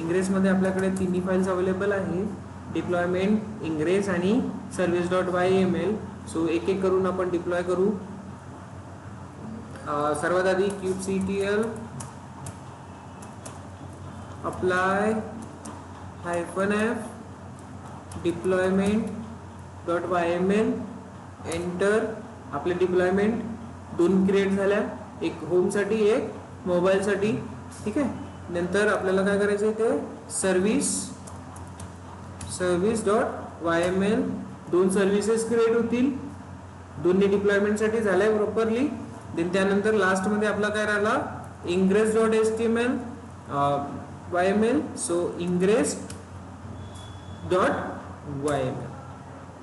इंग्रेस मध्ये आपल्याकडे तिन्ही फाइल्स अवेलेबल आहे, डिप्लॉयमेंट, इंग्रेस आणि service.yml. सो एक एक करून आपण डिप्लॉय करू. सर्वात आधी kubectl apply -f deployment.yml enter. आपले डिप्लॉयमेंट दोन क्रिएट झाल्या, एक होम साठी एक मोबाईल साठी. ठीक आहे. नंतर आपल्याला काय करायचं आहे ते service.yml दोन सर्व्हिसेस क्रिएट होतील, दोन्ही डिप्लॉयमेंट साठी झाल्या प्रॉपरली. देन त्यानंतर लास्ट मध्ये आपला काय राहिला, ingress.html yml. So ingress.yml.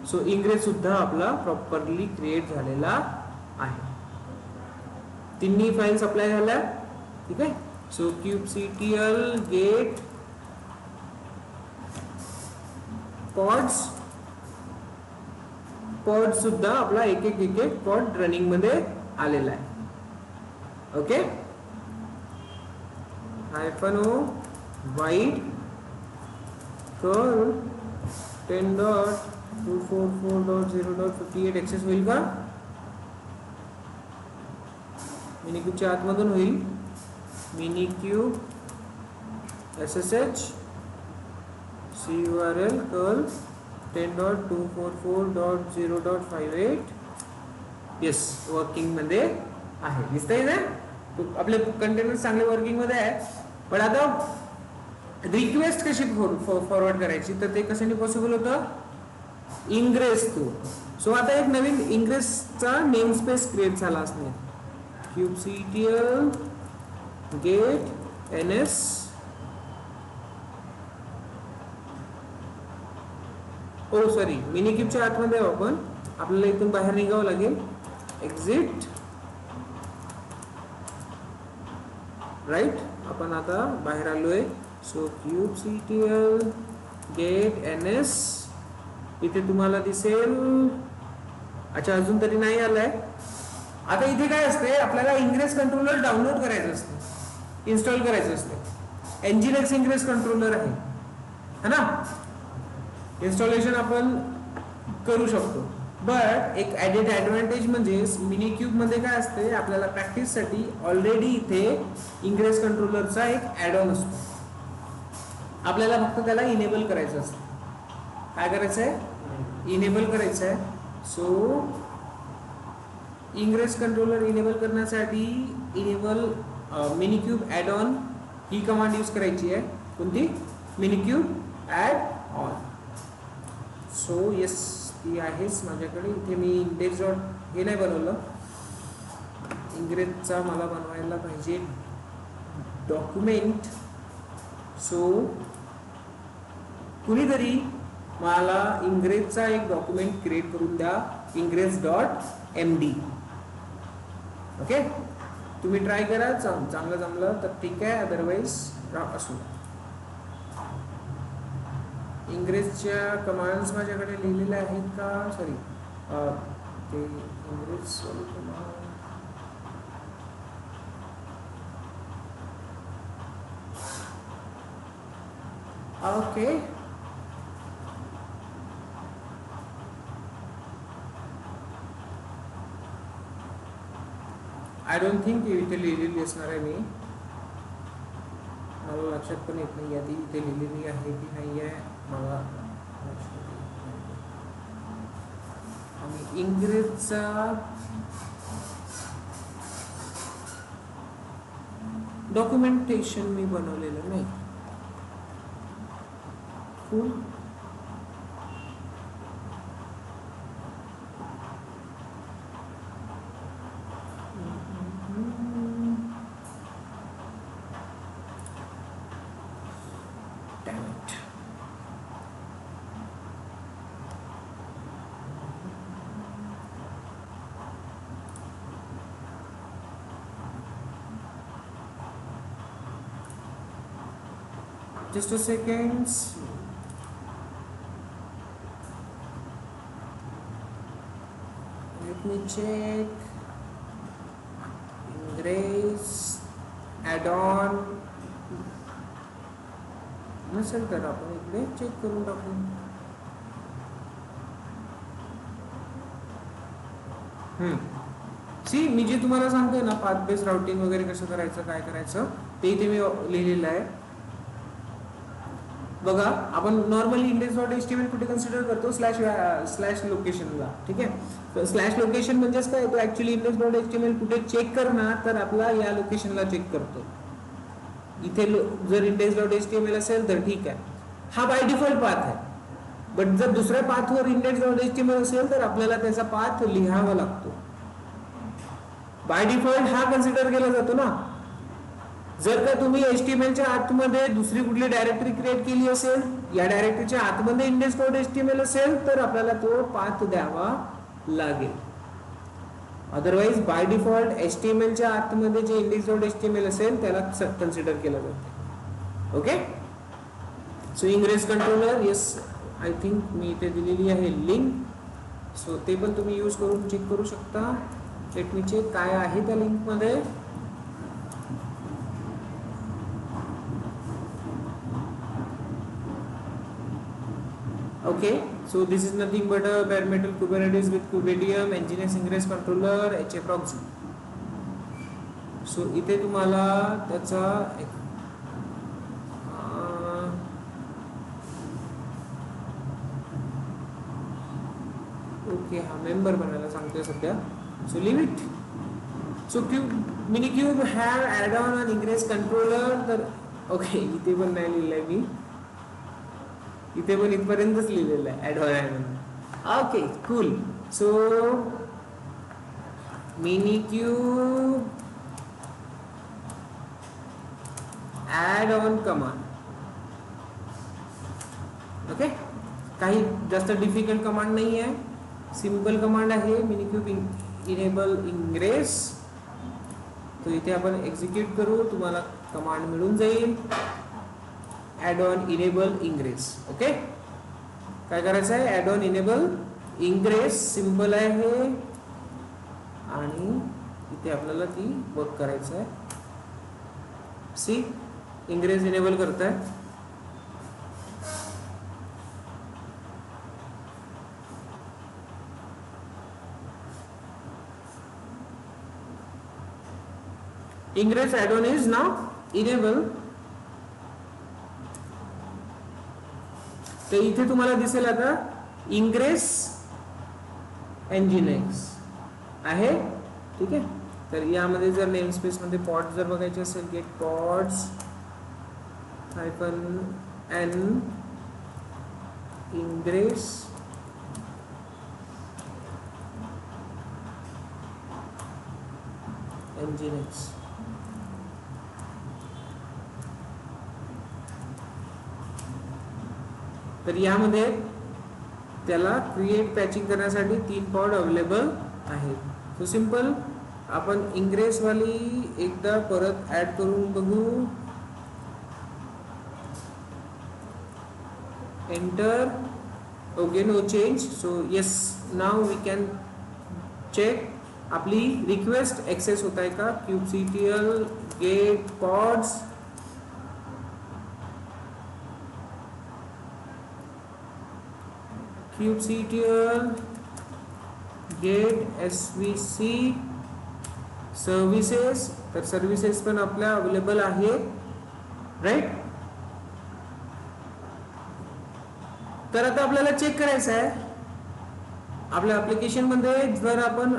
So ingress सुद्धा आपला प्रॉपरली क्रिएट झालेला आहे. तिन्ही फाइल्स अप्लाय झाल्या. ठीक आहे. सो kubectl गेट पॉड्स सुद्धा आपला एक एक पॉड रनिंग मध्ये आलेला आहे. Okay. -o wide curl 10.244.0.58 access होईल का, मिनिक्यूबच्या आतमधून होईल. Minikube ssh curl 10.244.0.58 yes working मध्ये आहे. दिसतंय ना, आपले कंटेनर चांगले वर्किंग मध्ये आहे. पण आता रिक्वेस्ट कशी फॉरवर्ड करायची, तर ते कशाने पॉसिबल होतं, इंग्रेस थ्रू. सो आता एक नवीन इंग्रेसचा नेम स्पेस क्रिएट झाला असणार. kubectl गेट ns सॉरी मिनिक्यूबच्या आतमध्ये आपण, आपल्याला इथून बाहेर निघावं लागेल. Exit right. आपण आता बाहेर आलोय. सो kubectl गेट ns इथे तुम्हाला दिसेल. अच्छा, अजून तरी नाही आलाय. आता इथे काय असते, आपल्याला इंग्रेस कंट्रोलर डाउनलोड करायचं असतं, इन्स्टॉल करायचं असतं. Nginx इंग्रेस कंट्रोलर आहे है ना, इन्स्टॉलेशन आपण करू शकतो. बट एक ॲडेड ॲडव्हान्टेज म्हणजे मिनीक्यूब मध्ये काय असते, आपल्याला प्रॅक्टिससाठी ऑलरेडी इथे इंग्रेस कंट्रोलरचा एक ॲड ऑन असतो, आपल्याला फक्त त्याला इनेबल करायचं असतं. काय करायचं आहे, इनेबल करायचं आहे. सो इंग्रेस कंट्रोलर इनेबल करण्यासाठी इनेबल मिनीक्यूब ॲड ऑन ही कमांड यूज करायची आहे. कोणती, minikube add on. So yes ती आहेच माझ्याकडे. इथे मी इंडेक्स डॉट हे नाही बनवलं, इंग्रेसचा मला बनवायला पाहिजे डॉक्युमेंट. सो कुणीतरी मला इंग्रेसचा एक डॉक्युमेंट क्रिएट करून द्या, इंग्रेस डॉट MD. ओके, तुम्ही ट्राय करा, चांगलं जमलं तर ठीक आहे, अदरवाईज असू. इंग्रेसच्या कमांड्स माझ्याकडे लिहिलेल्या आहेत का, सॉरी ते ingress okay. I don't think इथे लिहिलेली असणार आहे, मी मला लक्षात पण येत नाही आधी इथे लिहिलेली आहे की नाही आहे मला. आणि इंग्रेसचा डॉक्युमेंटेशन मी बनवलेलं नाही. फुल just a second. Let me check. Ingress add-on नसेल तर आपण इकडे चेक करून टाकू. सी मी जे तुम्हाला सांगतोय ना, पाथ बेस्ड राउटिंग वगैरे कसं करायचं, काय करायचं ते इथे मी लिहिलेलं आहे. बघा, आपण नॉर्मली इंडेक्स डॉट HTML कुठे कन्सिडर करतो, स्लॅश लोकेशनला. ठीक आहे, स्लॅश लोकेशन म्हणजेच काय, तो ऍक्च्युअली इंडेक्स डॉट HTML कुठे चेक करणार तर आपला या लोकेशनला चेक करतो. इथे जर इंडेक्स डॉट HTML असेल तर ठीक आहे, हा बाय डिफॉल्ट पाथ आहे. बट जर दुसऱ्या पाथवर इंडेक्स डॉट HTML असेल तर आपल्याला त्याचा पाथ लिहावा लागतो. बाय डिफॉल्ट हा कन्सिडर केला जातो ना. जर का तुम्ही HTMLच्या आतमध्ये दुसरी कुठली डायरेक्टरी क्रिएट केली असेल, या डायरेक्टरीच्या आतमध्ये इंडेक्स डॉट HTML असेल तर आपल्याला तो पाथ द्यावा लागेल. अदरवाइज बाय डिफॉल्ट HTMLच्या आतमध्ये जे इंडेक्स डॉट HTML असेल त्याला कन्सिडर केलं जातं. Okay, so ingress controller, yes I think मी इथे दिलेली आहे लिंक. सो ते पण तुम्ही यूज करून चेक करू शकता. लेट मी चेक काय आहे त्या लिंकमध्ये. Okay, so this is nothing but a bare metal Kubernetes with Kubedium, Nginx Ingress controller, HA proxy. So इथे तुम्हाला त्याचा ओके हा मेंबर बनायला सांगतोय सध्या. So leave it. So minikube have add on ingress controller. तर ओके, इथे पण नाही लिहिलंय मी, इथे पण इथपर्यंतच लिहिलेलं आहे advance. Okay, cool. So minikube add on command. Okay, काही जास्त डिफिकल्ट कमांड नाही आहे, सिंपल कमांड आहे. Minikube enable ingress. तो इथे आपण एक्झिक्यूट करू, तुम्हाला कमांड मिळून जाईल. Add on enable ingress. Okay, काय करायचं आहे, add on enable ingress. Simple आहे आणि इथे आपल्याला ती वर्क करायचं आहे. सी इंग्रेस इनेबल करताय. इंग्रेस ॲड-ऑन इज नाव इनेबल. तर इथे तुम्हाला दिसेल आता इंग्रेस एनजीएनएक्स आहे. ठीक आहे. तर यामध्ये जर नेम स्पेस मध्ये पॉड्स जर बघायचे असेल, get pods hyphen N ingress NGINX. तर यामध्ये त्याला क्रिएट पॅचिंग करण्यासाठी 3 पॉड अवेलेबल आहेत. So simple. आपण इंग्रेस वाली एकदा परत ऍड करून बघू. Enter. Okay, no change. So yes, now we can check आपली रिक्वेस्ट एक्सेस होत आहे का. kubectl get pods kubectl get svc services. तर सर्व्हिसेस पण आपल्या अवेलेबल आहेत, राईट. तर आता आपल्याला चेक करायचं आहे आपल्या ऍप्लिकेशन मध्ये जर आपण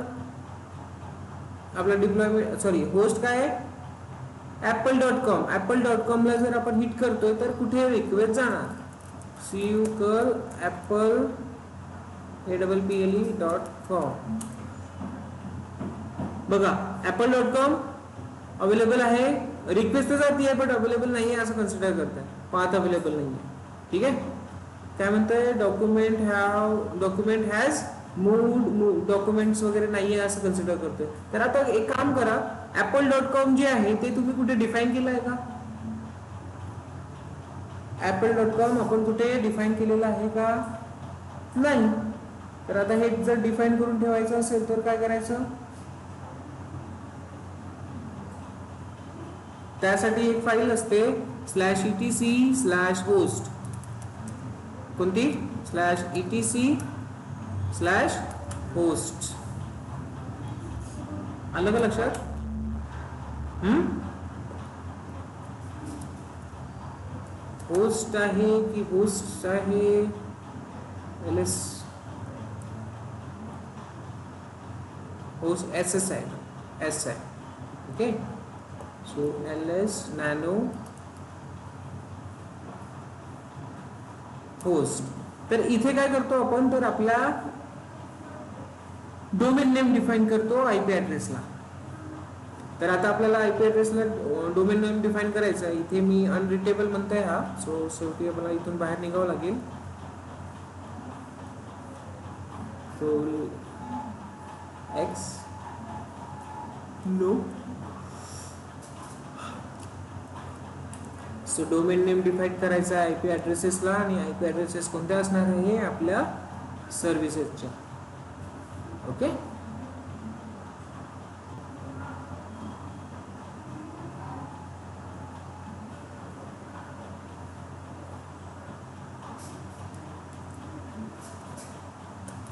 आपला डिप्लॉयमेंट होस्ट काय आहे apple.com. apple.com ला जर आपण हिट करतोय तर कुठे रिक्वेस्ट जाणार. curl apple.com. बघा apple.com अवेलेबल आहे. रिक्वेस्ट तर जाती आहे बट अवेलेबल नाही आहे असं कन्सिडर करताय. पाथ अवेलेबल नाही आहे. ठीक आहे. काय म्हणताय, डॉक्युमेंट हॅज मूव्ड, डॉक्युमेंट्स वगैरे नाही आहे असं कन्सिडर करतोय. तर आता एक काम करा, apple.com जे आहे ते तुम्ही कुठे डिफाईन केलं आहे का. apple.com आपण कुठे डिफाईन केलेलं आहे का, नाही. तर आता हे जर डिफाईन करून ठेवायचं असेल तर काय करायचं, त्यासाठी एक फाईल असते /etc/host. कोणती /etc/host. आलं का लक्षात. होस्ट आहे की होस्ट आहे, ls होस्ट ss आहे, s आहे. Okay. So ls nano host. तर इथे काय करतो आपण, तर आपला डोमेन नेम डिफाईन करतो आयपी ऍड्रेसला. तर आता आपल्याला आयपी ऍड्रेसला डोमेन नेम डिफाईन करायचं आहे. इथे मी अनरिटेबल म्हणतोय हा. सो शेवटी आपल्याला इथून बाहेर निघावं लागेल. So x no. So domain name define करायचा आहे आयपी ऍड्रेसेसला, आणि आयपी ऍड्रेसेस कोणत्या असणार आहे आपल्या सर्व्हिसेसच्या. Okay.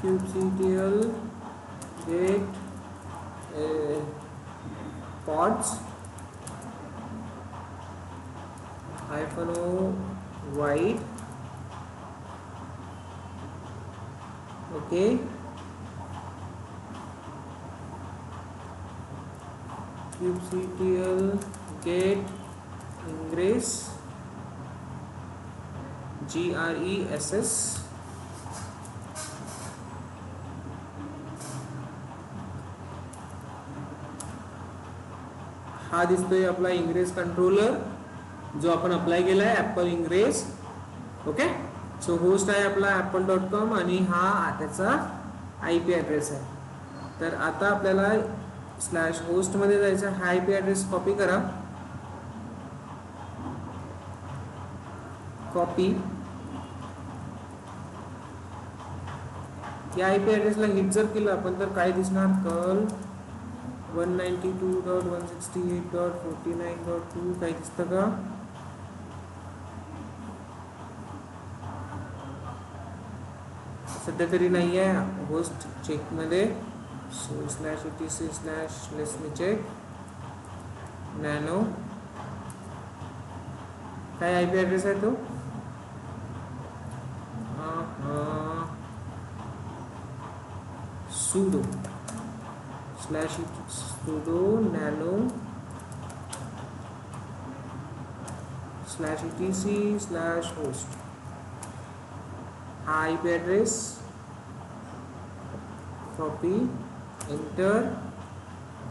kubectl get pods -o wide. okay. kubectl get ingress gress. हा दिसतोय आपला इंग्रेस कंट्रोलर जो आपण अप्लाय केलाय apple ingress. Okay. So host आहे आपला apple.com आणि हा त्याचा आयपी ऍड्रेस आहे. तर आता आपल्याला /host मध्ये जायचं. हा आयपी ऍड्रेस कॉपी करा. कॉपी. या आयपी ऍड्रेसला हिट जर केलं आपण तर काय दिसणार, curl 192.168.49.2 काही दिसतं का, सध्या तरी नाही आहे होस्ट चेकमध्ये. So /etc/ let's me check nano. काय आय पी ॲड्रेस आहे तो? sudo /sudo nano /etc/host. हा IP ॲड्रेस कॉपी एंटर,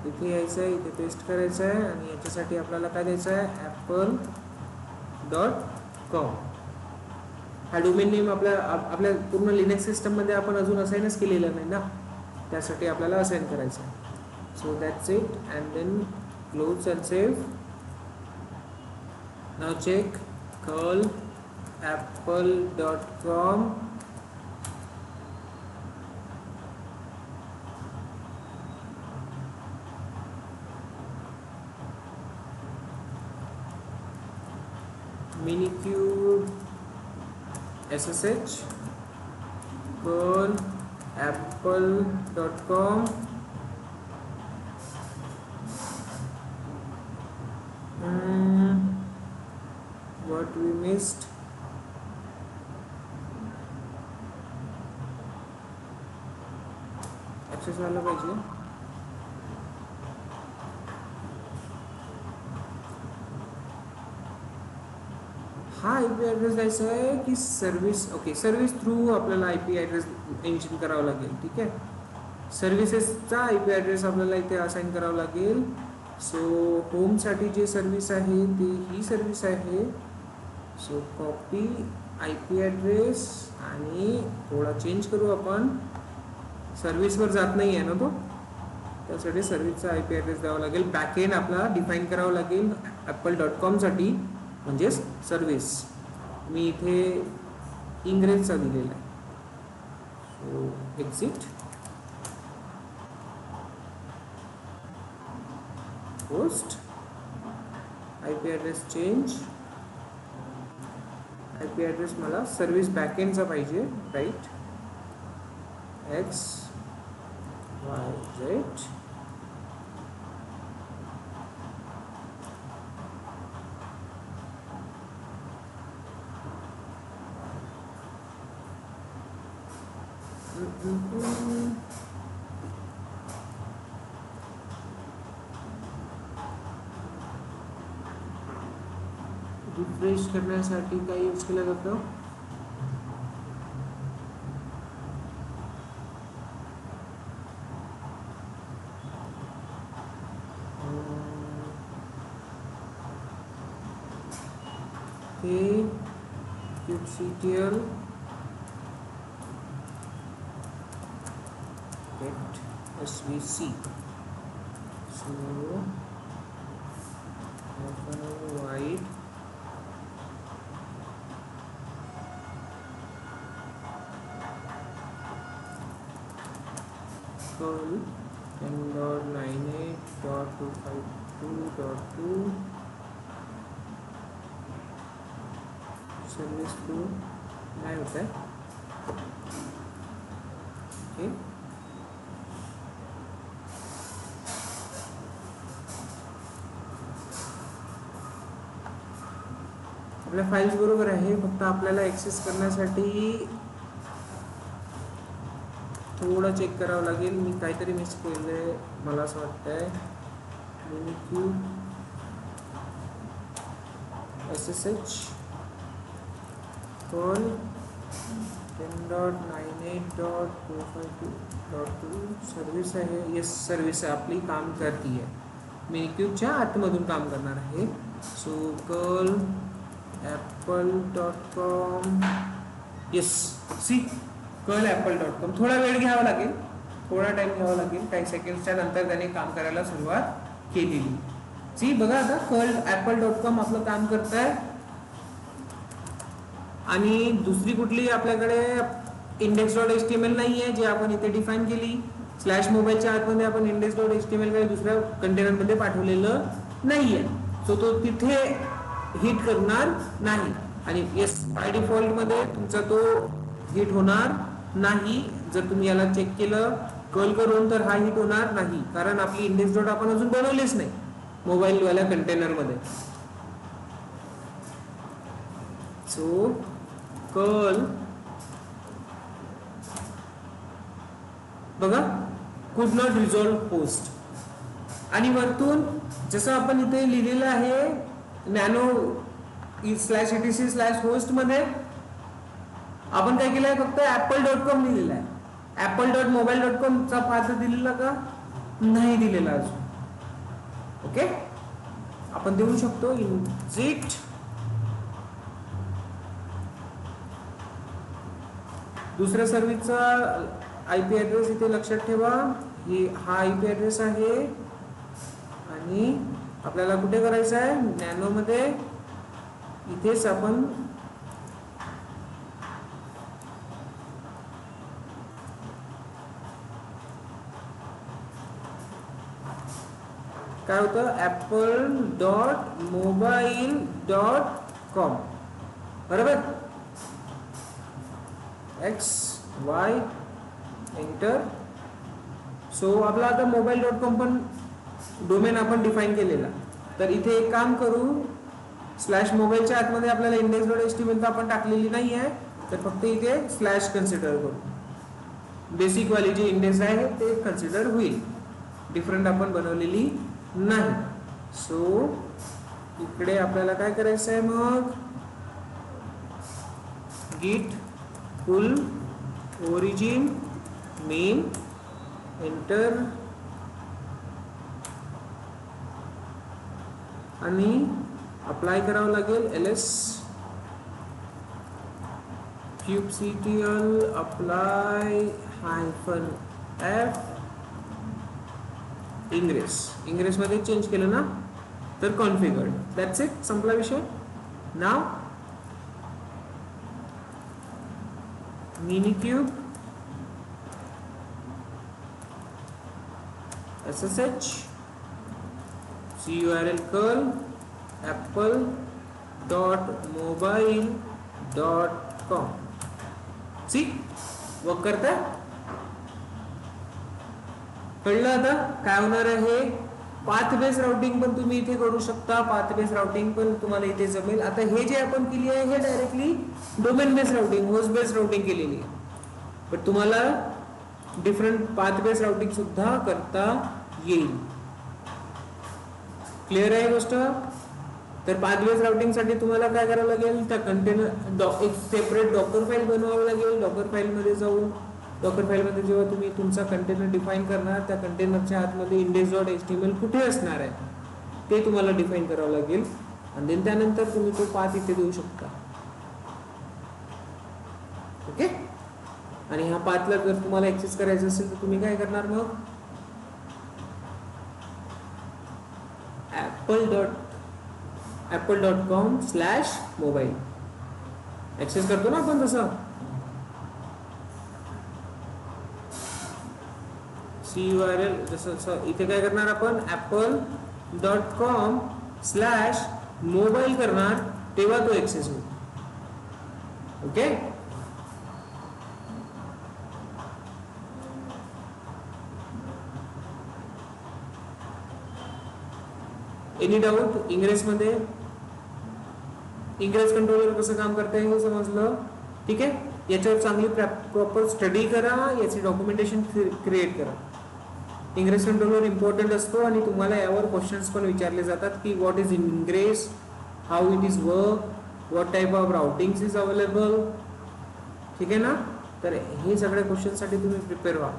इथे यायचं आहे, इथे पेस्ट करायचं आहे आणि याच्यासाठी आपल्याला काय द्यायचं आहे apple.com. हा डोमेन नेम आपल्या पूर्ण लिनक्स सिस्टममध्ये आपण अजून असाइनच केलेलं नाही ना, त्यासाठी आपल्याला असाइन करायचं आहे. So that's it and then close and save. Now check curl apple.com. minikube ssh curl apple.com. What we missed? Access वाला पाहिजे. हा IP ॲड्रेस द्यायचा आहे की सर्व्हिस. ओके, सर्व्हिस थ्रू आपल्याला IP ॲड्रेस मेन्शन करावं लागेल. ठीक आहे, सर्व्हिसेसचा IP ॲड्रेस आपल्याला इथे असाइन करावं लागेल. सो होमसाठी जे सर्व्हिस आहे ती ही सर्व्हिस आहे. सो कॉपी IP ॲड्रेस आणि थोडा चेंज करू आपण. सर्व्हिसवर जात नाही आहे ना तो, त्यासाठी सर्व्हिसचा IP ॲड्रेस द्यावा लागेल. बॅकएंड आपला डिफाईन करावं लागेल apple.com साठी, म्हणजेच सर्व्हिस. मी इथे इंग्रजचा दिलेला आहे. So exit, post, IP address change. IP address मला सर्व्हिस बॅकएंडचा पाहिजे. Right, XYZ. रिफ्रेश करण्यासाठी काय यूज केलं जातं? हे kubectl get svc. So open wide curl 10.98.252.2 service through नाही होत आहे. ओके, आपल्या फाईल्स बरोबर आहे, फक्त आपल्याला ॲक्सेस करण्यासाठी थोडं चेक करावं लागेल. मी काहीतरी मिस केलं आहे मला असं वाटतंय. minikube ssh curl 10.98.252.2 सर्व्हिस आहे. येस, सर्व्हिस आपली काम करती आहे, मिनिक्यूबच्या आतमधून काम करणार आहे. So curl apple.com. Yes, see curl apple.com. थोडा वेळ घ्यावा लागेल, थोडा टाइम घ्यावा लागेल. काही सेकंड्सच्या नंतर त्याने काम करायला सुरुवात केलेली. सी बघा, आता curl apple.com आपलं काम करत आहे. आणि दुसरी कुठली आपल्याकडे index.html नाही आहे, जे आपण इथे डिफाईन केली. /मोबाईलच्या आतमध्ये आपण index.html काही दुसऱ्या कंटेनरमध्ये पाठवलेलं नाही आहे. सो तो तिथे हिट करणार नाही. आणि येस, बाय डिफॉल्टमध्ये तुमचा तो हिट होणार नाही. जर तुम्ही याला चेक केलं कर्ल करून तर हा हिट होणार नाही, कारण आपली इंडेक्स डॉट आपण अजून बनवलीच नाही मोबाईल वाल्या कंटेनर मध्ये. सो कर्ल बघा कुड नॉट रिझॉल्व होस्ट, आणि वरतून जसं आपण इथे लिहिलेलं आहे नॅनो /etc/host मध्ये आपण काय केलंय, फक्त apple.com लिहिलेलं आहे. apple.mobile.com चा पाथ दिलेला का नाही दिलेला अजून. ओके, आपण देऊ शकतो exit दुसऱ्या सर्व्हिसचा IP ॲड्रेस इथे लक्षात ठेवा. हा IP ॲड्रेस आहे आणि आपल्याला कुठे करायचं आहे, नॅनो मध्ये. इथेच आपण काय होतं, apple.mobile.com बरोबर. XY enter. सो आपला आता mobile.com पण डोमेन आपण डिफाईन केलेला. तर इथे एक काम करू, /मोबाईलच्या आतमध्ये आपल्याला index.html तर आपण टाकलेली नाही आहे, तर फक्त इथे स्लॅश कन्सिडर करू. बेसिक वाली जी इंडेक्स आहे ते कन्सिडर होईल, डिफरंट आपण बनवलेली नाही. सो इकडे आपल्याला काय करायचं आहे मग, git pull origin main enter, आणि अप्लाय करावं लागेल ls kubectl apply -f ingress मध्ये चेंज केलं ना तर कॉन्फिगर्ड. दॅट्स इट, संपला विषय. Now minikube SSH curl curl apple.mobile.com. See work करता कळलं आता काय होणार आहे. पाथ बेस राउटिंग पण तुम्ही इथे करू शकता, पाथ बेस राउटिंग पण तुम्हाला इथे जमेल. आता हे जे आपण केली आहे हे directly domain base routing, host base routing केलेली आहे, पण तुम्हाला डिफरंट पाथ बेस राउटिंग सुद्धा करता येईल. क्लिअर आहे गोष्ट. तर पाथ बेस राउटिंग साठी तुम्हाला काय करावं लागेल, त्या कंटेनर एक सेपरेट डॉकर फाईल बनवावं लागेल. डॉकर फाईल मध्ये जाऊन, डॉकर फाईल मध्ये जेव्हा तुम्ही तुमचा कंटेनर डिफाईन करणार, त्या कंटेनरच्या आतमध्ये index.html कुठे असणार आहे ते तुम्हाला डिफाईन करावं लागेल, आणि त्यानंतर तुम्ही तो पाथ इथे देऊ शकता. ओके, आणि ह्या पाथला जर तुम्हाला ऍक्सेस करायचं असेल तर तुम्ही काय करणार मग, apple.com/mobile ऍक्सेस करतो ना आपण तसं. URL जसं इथे काय करणार आपण, apple.com/mobile करणार, तेव्हा तो ऍक्सेस होईल. Okay, any doubt. इंग्रेस मध्ये इंग्रेस कंट्रोलर कसं काम करते हे समजलं. ठीक आहे, याच्यावर चांगली प्रॉपर स्टडी करा, याची डॉक्युमेंटेशन क्रिएट करा. इंग्रेस कंट्रोलर इम्पॉर्टंट असतो आणि तुम्हाला यावर क्वेश्चन्स पण विचारले जातात की what is ingress, how it is work, what type of routings is available. ठीक आहे ना. तर हे सगळ्या क्वेश्चन साठी तुम्ही प्रिपेअर व्हा.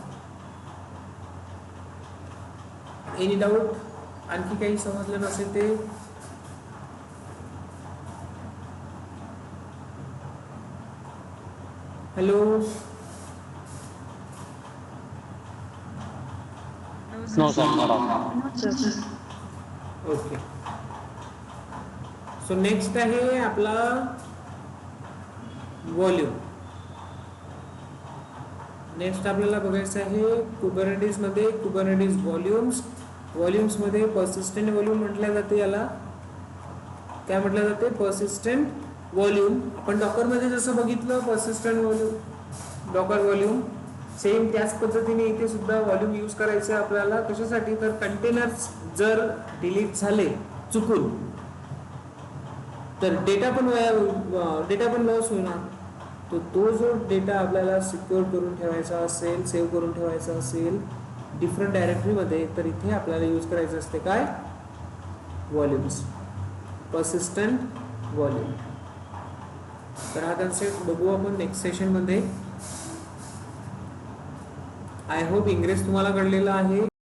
एनी डाऊट, आणखी काही समजलं नसेल ते हॅलो. ओके, सो नेक्स्ट आहे आपला व्हॉल्यूम. नेक्स्ट आपल्याला बघायचं आहे कुबरनेटिस मध्ये कुबरनेटिस व्हॉल्यूम्स. व्हॉल्यूम्स मध्ये पर्सिस्टंट व्हॉल्यूम म्हटलं जाते. याला काय म्हटलं जाते, पर्सिस्टंट व्हॉल्यूम. आपण डॉकर मध्ये जसं बघितलं persistent volume Docker volume same त्याच पद्धतीने इथे सुद्धा व्हॉल्यूम यूज करायचं आहे आपल्याला. कशासाठी तर कंटेनर्स जर डिलीट झाले चुकून तर डेटा पण लॉस होणार. तो जो डेटा आपल्याला सिक्युअर करून ठेवायचा असेल, सेव्ह करून ठेवायचा असेल डिफरंट डायरेक्टरीमध्ये, तर इथे आपल्याला यूज करायचं असते काय, व्हॉल्यूम्स, पर्सिस्टंट व्हॉल्यूम. तर हा कन्सेप्ट बघू आपण नेक्स्ट सेशनमध्ये. आय होप इंग्रेस तुम्हाला कळलेलं आहे.